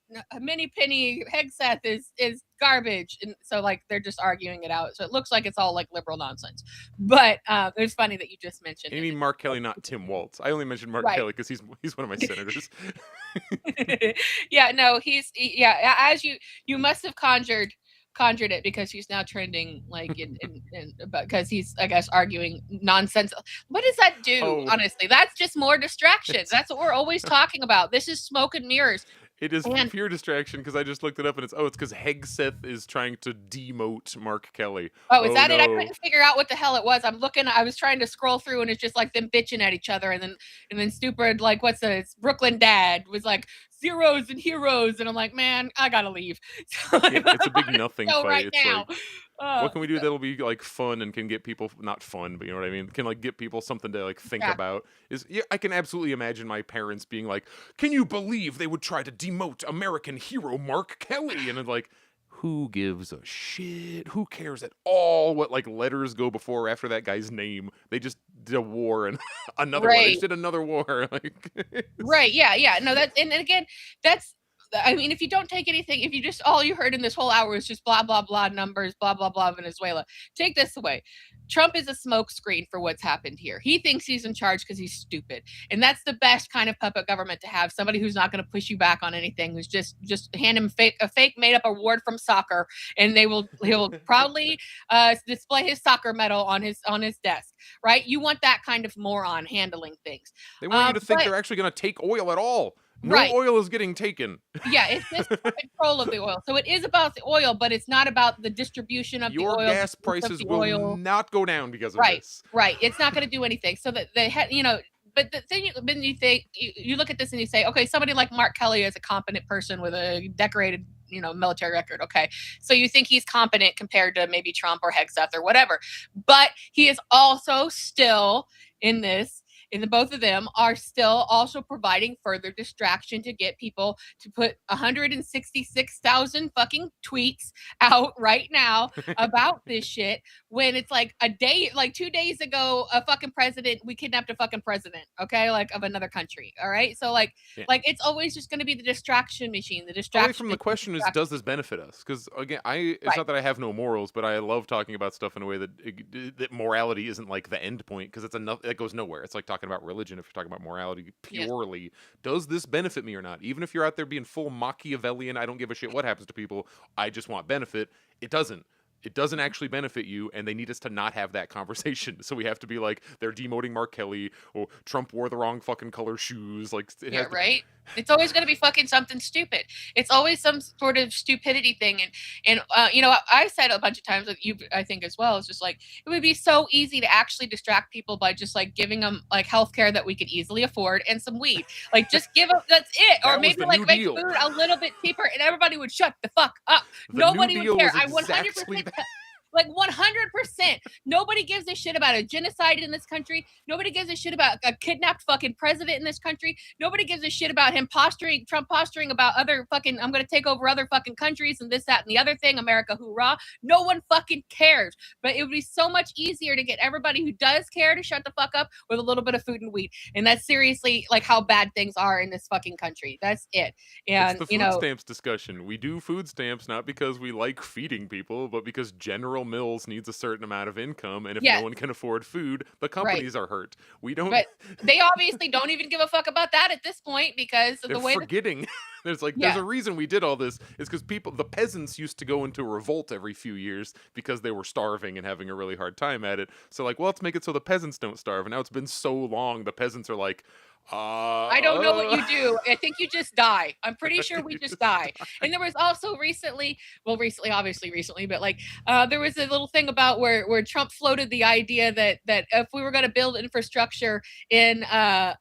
Penny Hegseth is garbage, and so like they're just arguing it out. So it looks like it's all like liberal nonsense. But it's funny that you just mentioned. You mean Mark Kelly, not Tim Waltz? I only mentioned Mark Kelly because he's one of my senators. Yeah, no, as you must have conjured it, because he's now trending like because he's, I guess, arguing nonsense. What does that do? Honestly, that's just more distractions. That's what we're always talking about. This is smoke and mirrors. It is pure distraction, because I just looked it up, and it's because Hegseth is trying to demote Mark Kelly. Oh, is that no. It? I couldn't figure out what the hell it was. I was trying to scroll through, and it's just like them bitching at each other, and then stupid, like, it's Brooklyn Dad was like, zeros and heroes, and I'm like, man, I gotta leave. So, it's a big nothing fight. Right it's now. Like, what can we do that'll be like fun and can get people, not fun, but you know what I mean, can like get people something to like think about? I can absolutely imagine my parents being like, can you believe they would try to demote American hero Mark Kelly? And it's like, who gives a shit? Who cares at all what like letters go before or after that guy's name? They just did a war and another one. They just did another war. Like, right. Yeah. No, that's, and again, that's, I mean, if you don't take anything, if you just, all you heard in this whole hour is just blah, blah, blah numbers, blah, blah, blah Venezuela, take this away. Trump is a smokescreen for what's happened here. He thinks he's in charge because he's stupid. And that's the best kind of puppet government to have. Somebody who's not going to push you back on anything, who's just hand him a fake made up award from soccer. And he'll proudly display his soccer medal on his desk, right? You want that kind of moron handling things. They want you to think they're actually going to take oil at all. No oil is getting taken. Yeah, it's just control of the oil. So it is about the oil, but it's not about the distribution of the oil. Your gas prices will not go down because of this. Right. It's not going to do anything. So that they had, but the thing, when you think, you look at this and you say, okay, somebody like Mark Kelly is a competent person with a decorated, military record. Okay. So you think he's competent compared to maybe Trump or Hegseth or whatever, but he is also still in this. And the both of them are still also providing further distraction to get people to put 166,000 fucking tweets out right now about this shit, when it's like a day, like 2 days ago, we kidnapped a fucking president, okay, like of another country. All right. So like it's always just going to be the distraction machine. The distraction. From the question is, does this benefit us? Because again, it's not that I have no morals, but I love talking about stuff in a way that morality isn't like the end point, because it's enough that goes nowhere. It's like talking about religion. If you're talking about morality purely, does this benefit me or not? Even if you're out there being full Machiavellian, I don't give a shit what happens to people, I just want benefit. It doesn't actually benefit you, and they need us to not have that conversation. So we have to be like, they're demoting Mark Kelly, or Trump wore the wrong fucking color shoes. Like, right. It's always going to be fucking something stupid. It's always some sort of stupidity thing. And I've said a bunch of times with you, I think as well, it's just like, it would be so easy to actually distract people by just like giving them like healthcare that we could easily afford and some weed. Like, just give them, that's it. Or maybe like make food a little bit cheaper, and everybody would shut the fuck up. Nobody would care. I 100%. Like 100%. Nobody gives a shit about a genocide in this country. Nobody gives a shit about a kidnapped fucking president in this country. Nobody gives a shit about Trump posturing about other fucking, I'm going to take over other fucking countries and this, that, and the other thing. America, hoorah. No one fucking cares. But it would be so much easier to get everybody who does care to shut the fuck up with a little bit of food and weed. And that's seriously like how bad things are in this fucking country. That's it. And, it's the food stamps discussion. We do food stamps not because we like feeding people, but because General Mills needs a certain amount of income, and if no one can afford food, the companies are hurt. We don't. But they obviously don't even give a fuck about that at this point because of the way forgetting. There's a reason we did all this. It's because the peasants used to go into revolt every few years because they were starving and having a really hard time at it. So well, let's make it so the peasants don't starve. And now it's been so long, the peasants are like, I don't know what you do. I think you just die. I'm pretty sure we just die. And there was also recently, but there was a little thing about where Trump floated the idea that if we were going to build infrastructure in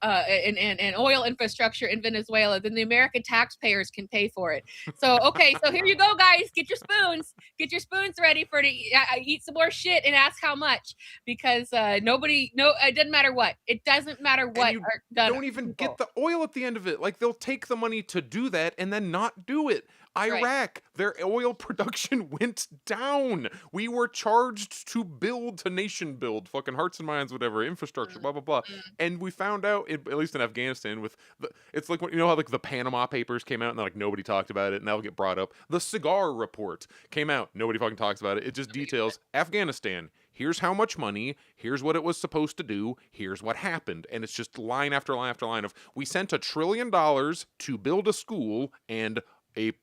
oil infrastructure in Venezuela, then the American taxpayers can pay for it. So so here you go, guys. Get your spoons ready for to eat some more shit and ask how much, because it doesn't matter what. It doesn't matter what are done. Don't even get the oil at the end of it. Like, they'll take the money to do that and then not do it. Iraq, their oil production went down. We were charged to nation build, fucking hearts and minds, whatever, infrastructure, blah, blah, blah. And we found out, at least in Afghanistan, it's like, you know how like the Panama Papers came out and like nobody talked about it, and that'll get brought up. The Cigar Report came out. Nobody fucking talks about it. It just details Afghanistan. Here's how much money, here's what it was supposed to do, here's what happened. And it's just line after line after line of, we sent $1 trillion to build a school, and a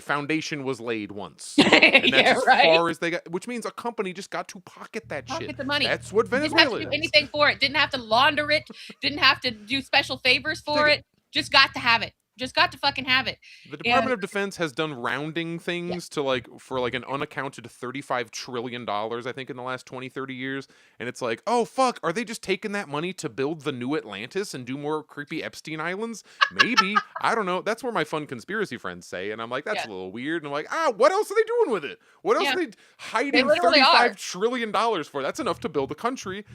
foundation was laid once. And that's as far as they got, which means a company just got to pocket that shit. Pocket the money. That's what Venezuela didn't have to do anything for it. Didn't have to launder it. Didn't have to do special favors for it. Just got to have it. Just got to fucking have it. The Department of Defense has done rounding things to for an unaccounted $35 trillion, I think, in the last 20, 30 years. And it's like, oh, fuck, are they just taking that money to build the new Atlantis and do more creepy Epstein Islands? Maybe. I don't know. That's where my fun conspiracy friends say. And I'm like, that's a little weird. And I'm like, what else are they doing with it? What else are they hiding $35 trillion for? That's enough to build a country.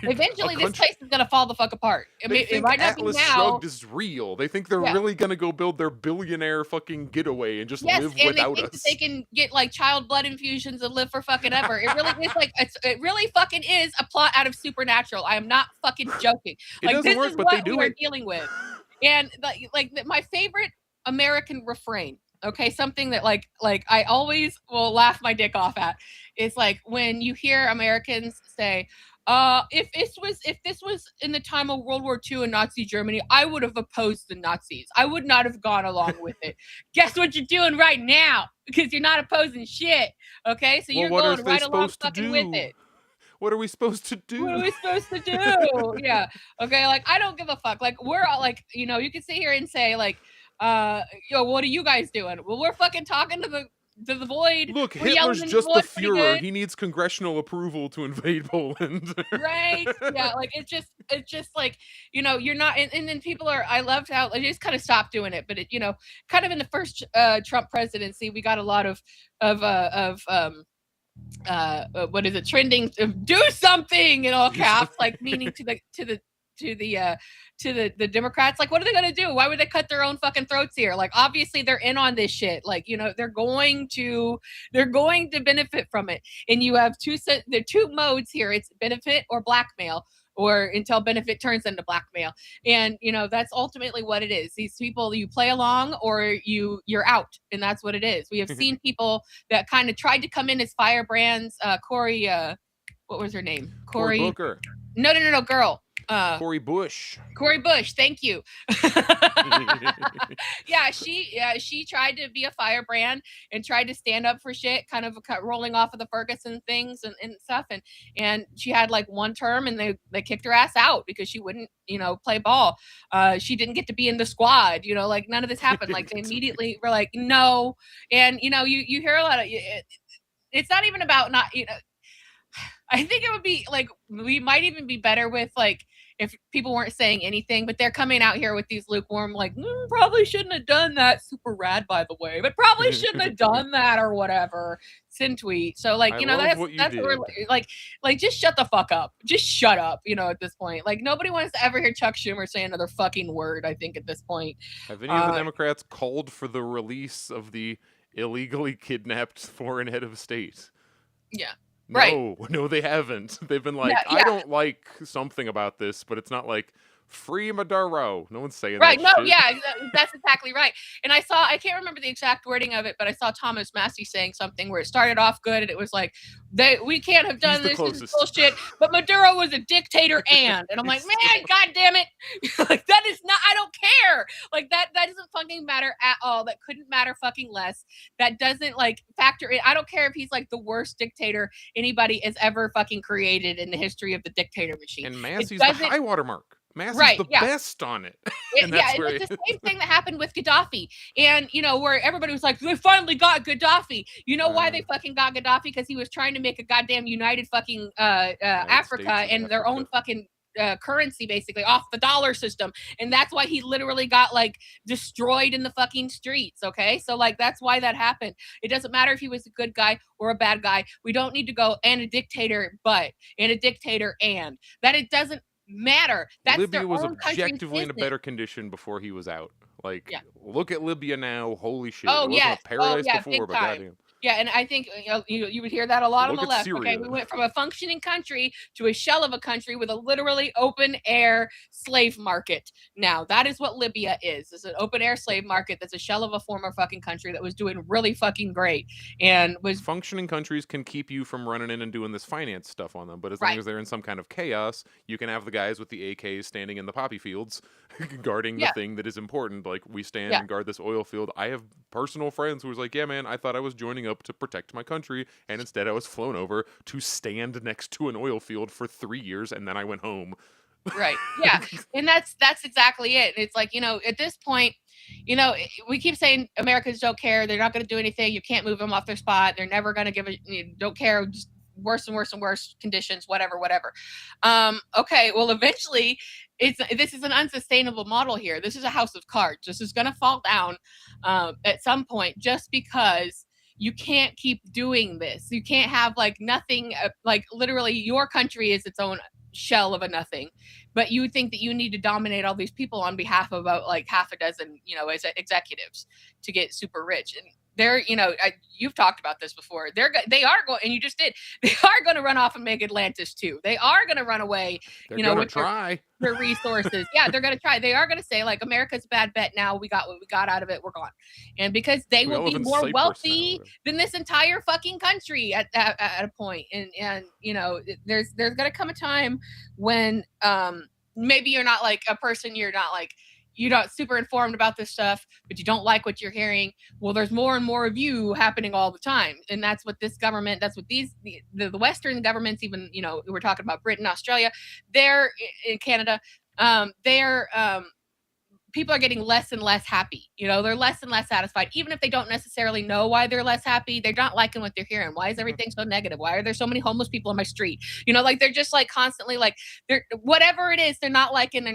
Eventually, this place is going to fall the fuck apart. They think Atlas Shrugged is real. They think they're really going to go build their billionaire fucking getaway and just live without us. They can get like child blood infusions and live for fucking ever. It really is it really fucking is a plot out of Supernatural. I am not fucking joking. It doesn't work, but they do it. Dealing with, and my favorite American refrain. Okay, something that like I always will laugh my dick off at is like when you hear Americans say, if this was in the time of World War II in Nazi Germany, I would have opposed the Nazis. I would not have gone along with it. Guess what you're doing right now? Because you're not opposing shit. Okay, so you're going right along fucking with it. What are we supposed to do? What are we supposed to do? Yeah. Okay, like I don't give a fuck. Like we're all like, you can sit here and say like, what are you guys doing? Well, we're fucking talking to the void. Look, Hitler's just the Führer. He needs congressional approval to invade Poland. Right? Yeah, like it's just like, you're not, and then people are, I loved how they just kind of stopped doing it, but it, kind of in the first Trump presidency, we got a lot of what is it, trending, do something in all caps, like meaning to the Democrats, like, what are they going to do? Why would they cut their own fucking throats here? Like, obviously they're in on this shit. Like, they're going to benefit from it. And you have two modes here. It's benefit or blackmail, or until benefit turns into blackmail. And, that's ultimately what it is. These people, you play along or you're out. And that's what it is. We have seen people that kind of tried to come in as firebrands. Cory, what was her name? Cory Booker. No, girl. Cory Bush. Cory Bush, thank you. She tried to be a firebrand and tried to stand up for shit, kind of rolling off of the Ferguson things and stuff. And she had like one term and they kicked her ass out because she wouldn't, play ball. She didn't get to be in the squad, like none of this happened. Like they immediately were like, no. And, you hear a lot of, it's not even about not, I think it would be like, we might even be better with like, if people weren't saying anything, but they're coming out here with these lukewarm, like, probably shouldn't have done that. Super rad, by the way, but probably shouldn't have done that or whatever. Sin tweet. So like, I you know, love that's what you that's what did. we're like, just shut the fuck up. Just shut up, you know, at this point. Like nobody wants to ever hear Chuck Schumer say another fucking word, I think, at this point. Have any of the Democrats called for the release of the illegally kidnapped foreign head of state? Yeah. No, Right. no, they haven't. They've been like, Yeah, I yeah. don't like something about this, but it's not like free Maduro. No one's saying Right. that No, shit. yeah, that's exactly right. And I can't remember the exact wording of it, but I saw Thomas Massey saying something where it started off good and it was like, we can't have done the this. This is closest. bullshit. But Maduro was a dictator and I'm like, man, god damn it. Like that is not, I don't care. Like that doesn't fucking matter at all. That couldn't matter fucking less. That doesn't like factor in. I don't care if he's like the worst dictator anybody has ever fucking created in the history of the dictator machine. And Massey's the high watermark. Massey's the best on it. And that's where it's the same thing that happened with Gaddafi. And, you know, where everybody was like, they finally got Gaddafi. You know why they fucking got Gaddafi? Because he was trying to make a goddamn united fucking Africa and their own fucking currency basically off the dollar system. And that's why he literally got like destroyed in the fucking streets. Okay. So like, that's why that happened. It doesn't matter if he was a good guy or a bad guy. We don't need to go and a dictator, and a dictator that it doesn't matter. That's Libya their was own objectively in a business. better condition before he was out. Like, look at Libya now. Holy shit. Oh, it wasn't yes. a paradise Big before, but time. goddamn. Yeah, and I think you would hear that a lot on Look the at left. Syria. Okay, we went from a functioning country to a shell of a country with a literally open air slave market. Now that is what Libya is. It's an open air slave market that's a shell of a former fucking country that was doing really fucking great and was functioning countries can keep you from running in and doing this finance stuff on them, but as long as they're in some kind of chaos, you can have the guys with the AKs standing in the poppy fields guarding the thing that is important. Like we stand and guard this oil field. I have personal friends who was like, yeah man, I thought I was joining up to protect my country, and instead I was flown over to stand next to an oil field for 3 years, and then I went home. Right. Yeah. And that's exactly it. It's like, you know, at this point, you know, we keep saying Americans don't care. They're not going to do anything. You can't move them off their spot. They're never going to give don't care. Just worse and worse and worse conditions, whatever. Okay. Well, eventually this is an unsustainable model here. This is a house of cards. This is going to fall down at some point just because you can't keep doing this. You can't have like nothing, like literally your country is its own shell of a nothing, but you think that you need to dominate all these people on behalf of about like half a dozen, you know, as executives to get super rich. And they're, you know, you've talked about this before. They are going, and you just did. They are going to run off and make Atlantis too. They are going to run away. They're you know, with their resources. Yeah, they're going to try. They are going to say like America's a bad bet. Now we got what we got out of it. We're gone, and because they will be more wealthy than this entire fucking country at a point. And you know, there's going to come a time when maybe you're not like a person. You're not super informed about this stuff, but you don't like what you're hearing. Well, there's more and more of you happening all the time. And that's what this government, that's what the Western governments, even, you know, we're talking about Britain, Australia, they're in Canada, people are getting less and less happy. You know, they're less and less satisfied, even if they don't necessarily know why they're less happy. They're not liking what they're hearing. Why is everything so negative? Why are there so many homeless people on my street? You know, like they're just like constantly like they're whatever it is, they're not liking.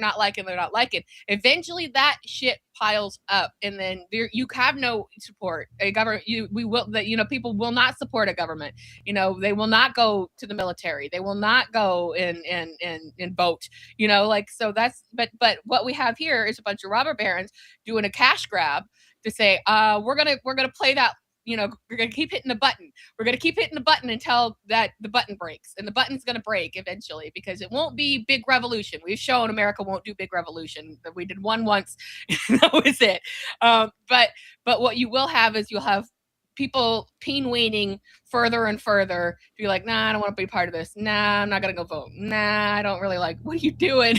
Eventually that shit piles up, and then you have no support. A government, people will not support a government. You know, they will not go to the military. They will not go and vote. You know, like so that's but what we have here is a bunch of robber barons doing a cash grab to say, we're gonna play that. You know, we're going to keep hitting the button. We're going to keep hitting the button until that the button breaks, and the button's going to break eventually because it won't be big revolution. We've shown America won't do big revolution. We did one once. That was it. But what you will have is you'll have people peen-weaning further and further to be like, nah, I don't want to be part of this. Nah, I'm not going to go vote. Nah, I don't really like, what are you doing?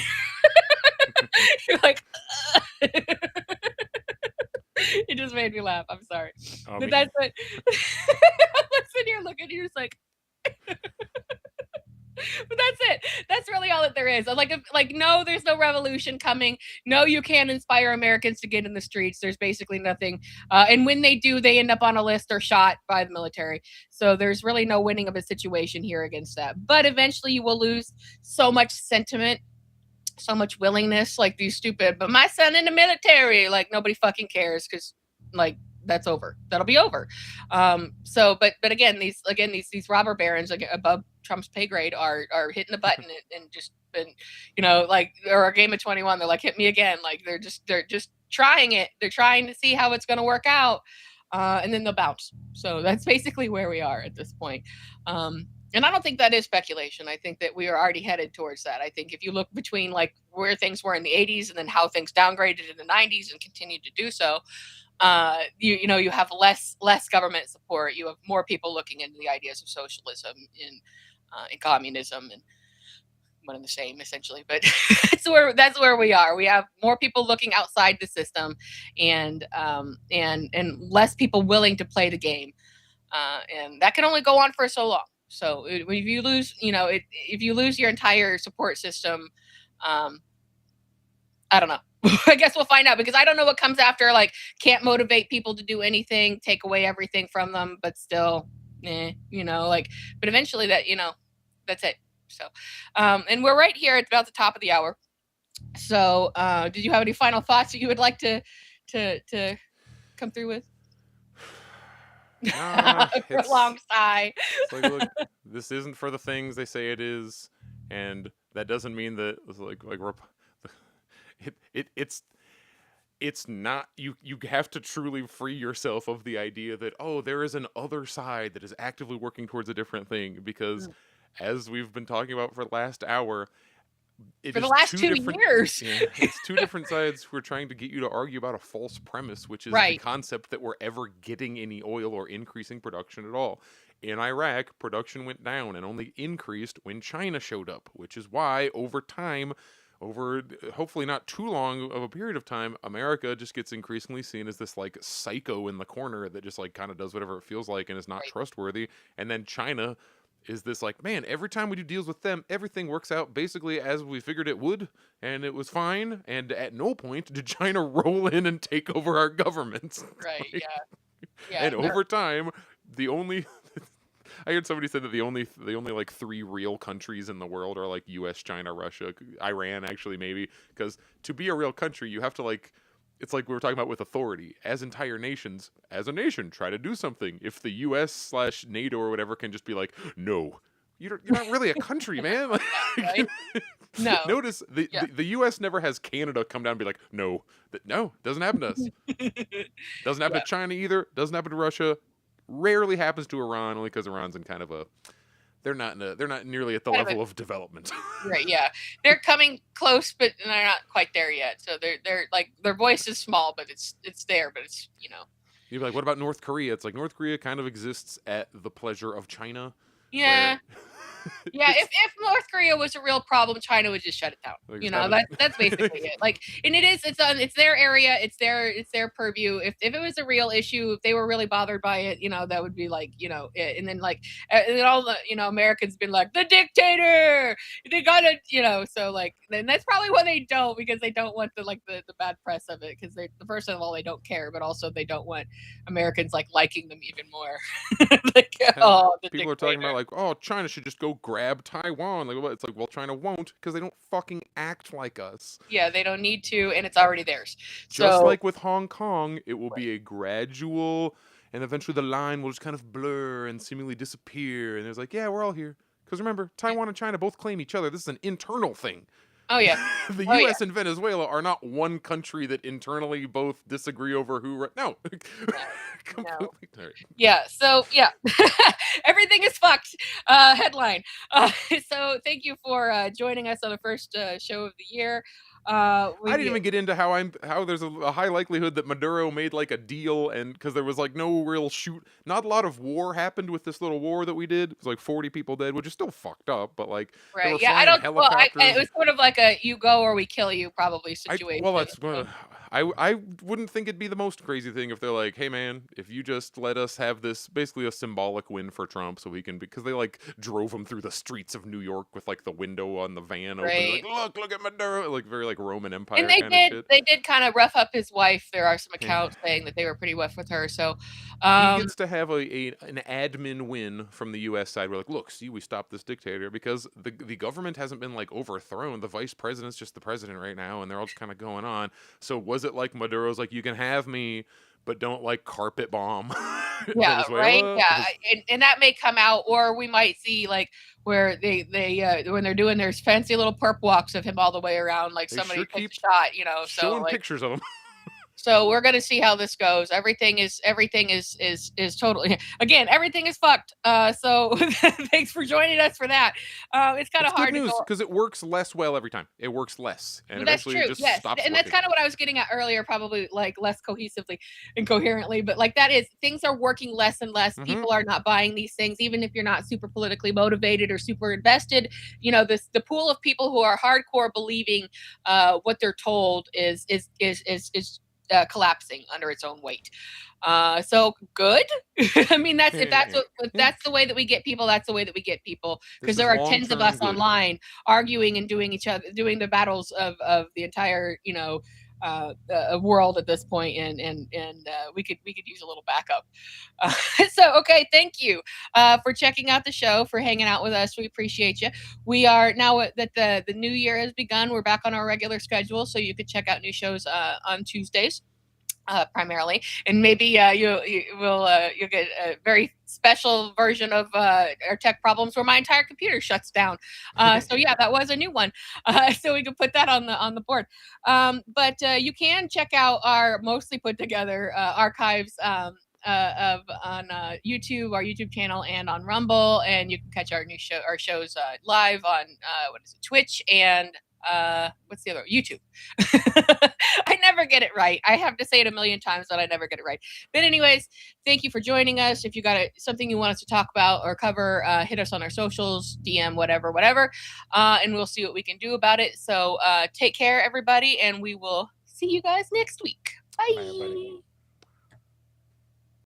You're like, it just made me laugh. I'm sorry. But that's what I'm sitting here looking, you're just like but that's it. That's really all that there is. Like, no, there's no revolution coming. No, you can't inspire Americans to get in the streets. There's basically nothing. And when they do, they end up on a list or shot by the military. So there's really no winning of a situation here against that. But eventually you will lose so much sentiment so much willingness, like these stupid, but my son in the military, like nobody fucking cares because like that's over. That'll be over. But again, these robber barons like above Trump's pay grade are hitting the button and just been, like, or a game of 21. They're like, hit me again. Like they're just trying it. They're trying to see how it's going to work out, and then they'll bounce. So that's basically where we are at this point. And I don't think that is speculation. I think that we are already headed towards that. I think if you look between like where things were in the 80s and then how things downgraded in the 90s and continued to do so, you have less government support. You have more people looking into the ideas of socialism and communism, and one and the same essentially. But that's where we are. We have more people looking outside the system, and less people willing to play the game, and that can only go on for so long. So if you lose, if you lose your entire support system, I don't know. I guess we'll find out, because I don't know what comes after. Like, can't motivate people to do anything, take away everything from them, but still, but eventually that's it. So, and we're right here at about the top of the hour. So, did you have any final thoughts that you would like to come through with? Prolonged sigh. It's like, look, this isn't for the things they say it is, and that doesn't mean that it's not. You have to truly free yourself of the idea that, oh, there is an other side that is actively working towards a different thing, because as we've been talking about for the last hour, for the last 2 years. It's two different sides who are trying to get you to argue about a false premise, which is the concept that we're ever getting any oil or increasing production at all. In Iraq, production went down and only increased when China showed up, which is why over time, over hopefully not too long of a period of time, America just gets increasingly seen as this like psycho in the corner that just like kind of does whatever it feels like and is not trustworthy. And then China is this like, man, every time we do deals with them, everything works out basically as we figured it would, and it was fine, and at no point did China roll in and take over our government. Right, like, yeah. And over time, the only I heard somebody said that the only like 3 real countries in the world are like US, China, Russia, Iran actually maybe, because to be a real country you have to like, it's like we were talking about with authority. As entire nations, as a nation, try to do something. If the US/NATO or whatever can just be like, no, you're not really a country, man. Like, right? No. Notice the US never has Canada come down and be like, no, doesn't happen to us. Doesn't happen to China either. Doesn't happen to Russia. Rarely happens to Iran, only because Iran's in kind of a. They're not nearly at the level of development. Right, yeah. They're coming close, but they're not quite there yet. So they're like, their voice is small, but it's there, but it's, You'd be like, what about North Korea? It's like North Korea kind of exists at the pleasure of China. Yeah. Yeah, if North Korea was a real problem, China would just shut it down. That's basically it. Like, and it's their area, it's their purview. If it was a real issue, if they were really bothered by it, that would be like, it. And then like, and then all the Americans been like, the dictator, they gotta, so like, then that's probably why they don't, because they don't want the bad press of it, because they, first of all, they don't care, but also they don't want Americans like liking them even more. Like, people are talking about like, oh, China should just go grab Taiwan. Like, it's like, well, China won't, because they don't fucking act like us. Yeah, they don't need to, and it's already theirs. Just like with Hong Kong, it will be a gradual, and eventually the line will just kind of blur and seemingly disappear. And there's like, yeah, we're all here. Because remember, Taiwan and China both claim each other. This is an internal thing. Oh, yeah. The U.S. and Venezuela are not one country that internally both disagree over who... No. Completely. No. Yeah, so, yeah. Everything is fucked. Headline. So thank you for joining us on the first show of the year. I didn't even get into how there's a high likelihood that Maduro made like a deal, and because there was like no real not a lot of war happened with this little war that we did. It was like 40 people dead, which is still fucked up, but like right, yeah, I don't. Well, it was sort of like a "you go or we kill you" probably situation. That's I wouldn't think it'd be the most crazy thing if they're like, hey man, if you just let us have this basically a symbolic win for Trump, so we can, because they like drove him through the streets of New York with like the window on the van open, Right. like look at Maduro, like very like Roman Empire And they kind of did shit. they did kind of rough up his wife. There are some Yeah. accounts saying that they were pretty rough with her. So, He gets to have an admin win from the U.S. side. We're like, look, see, we stopped this dictator, because the government hasn't been like overthrown. The vice president's just the president right now, and they're all just kind of going on. So was it like Maduro's like, you can have me, but don't like carpet bomb yeah, right, Venezuela? yeah, and that may come out, or we might see like where they when they're doing their fancy little perp walks of him all the way around, like They somebody sure takes keep a shot, you know. So showing like, pictures of him. so we're gonna see how this goes. Everything is totally, again, everything is fucked. So thanks for joining us for that. It's kind of It's good hard to news go. because it works less well every time. It works less, and Well, that's eventually true. it just Yes, stops and that's working. kind of what I was getting at earlier, probably like less cohesively and coherently. But like that is, things are working less and less. Mhm. People are not buying these things, even if you're not super politically motivated or super invested. You know, the pool of people who are hardcore believing what they're told is collapsing under its own weight. So good. I mean, that's if that's the way that we get people, that's the way that we get people. Because This there is are tens of long-term us good. online arguing and doing doing the battles of the entire, world at this point, and we could use a little backup. So okay, thank you for checking out the show, for hanging out with us. We appreciate you. We are now that the new year has begun. We're back on our regular schedule, so you could check out new shows on Tuesdays. Primarily, and maybe you'll get a very special version of our tech problems where my entire computer shuts down. So yeah, that was a new one. So we can put that on the board. But you can check out our mostly put together archives. Of on YouTube, our YouTube channel, and on Rumble, and you can catch our shows live on Twitch and what's the other, YouTube. I never get it right. I have to say it a million times, but I never get it right. But anyways, thank you for joining us. If you got something you want us to talk about or cover, hit us on our socials, DM, whatever, and we'll see what we can do about it. So take care, everybody, and we will see you guys next week. Bye. Bye, everybody.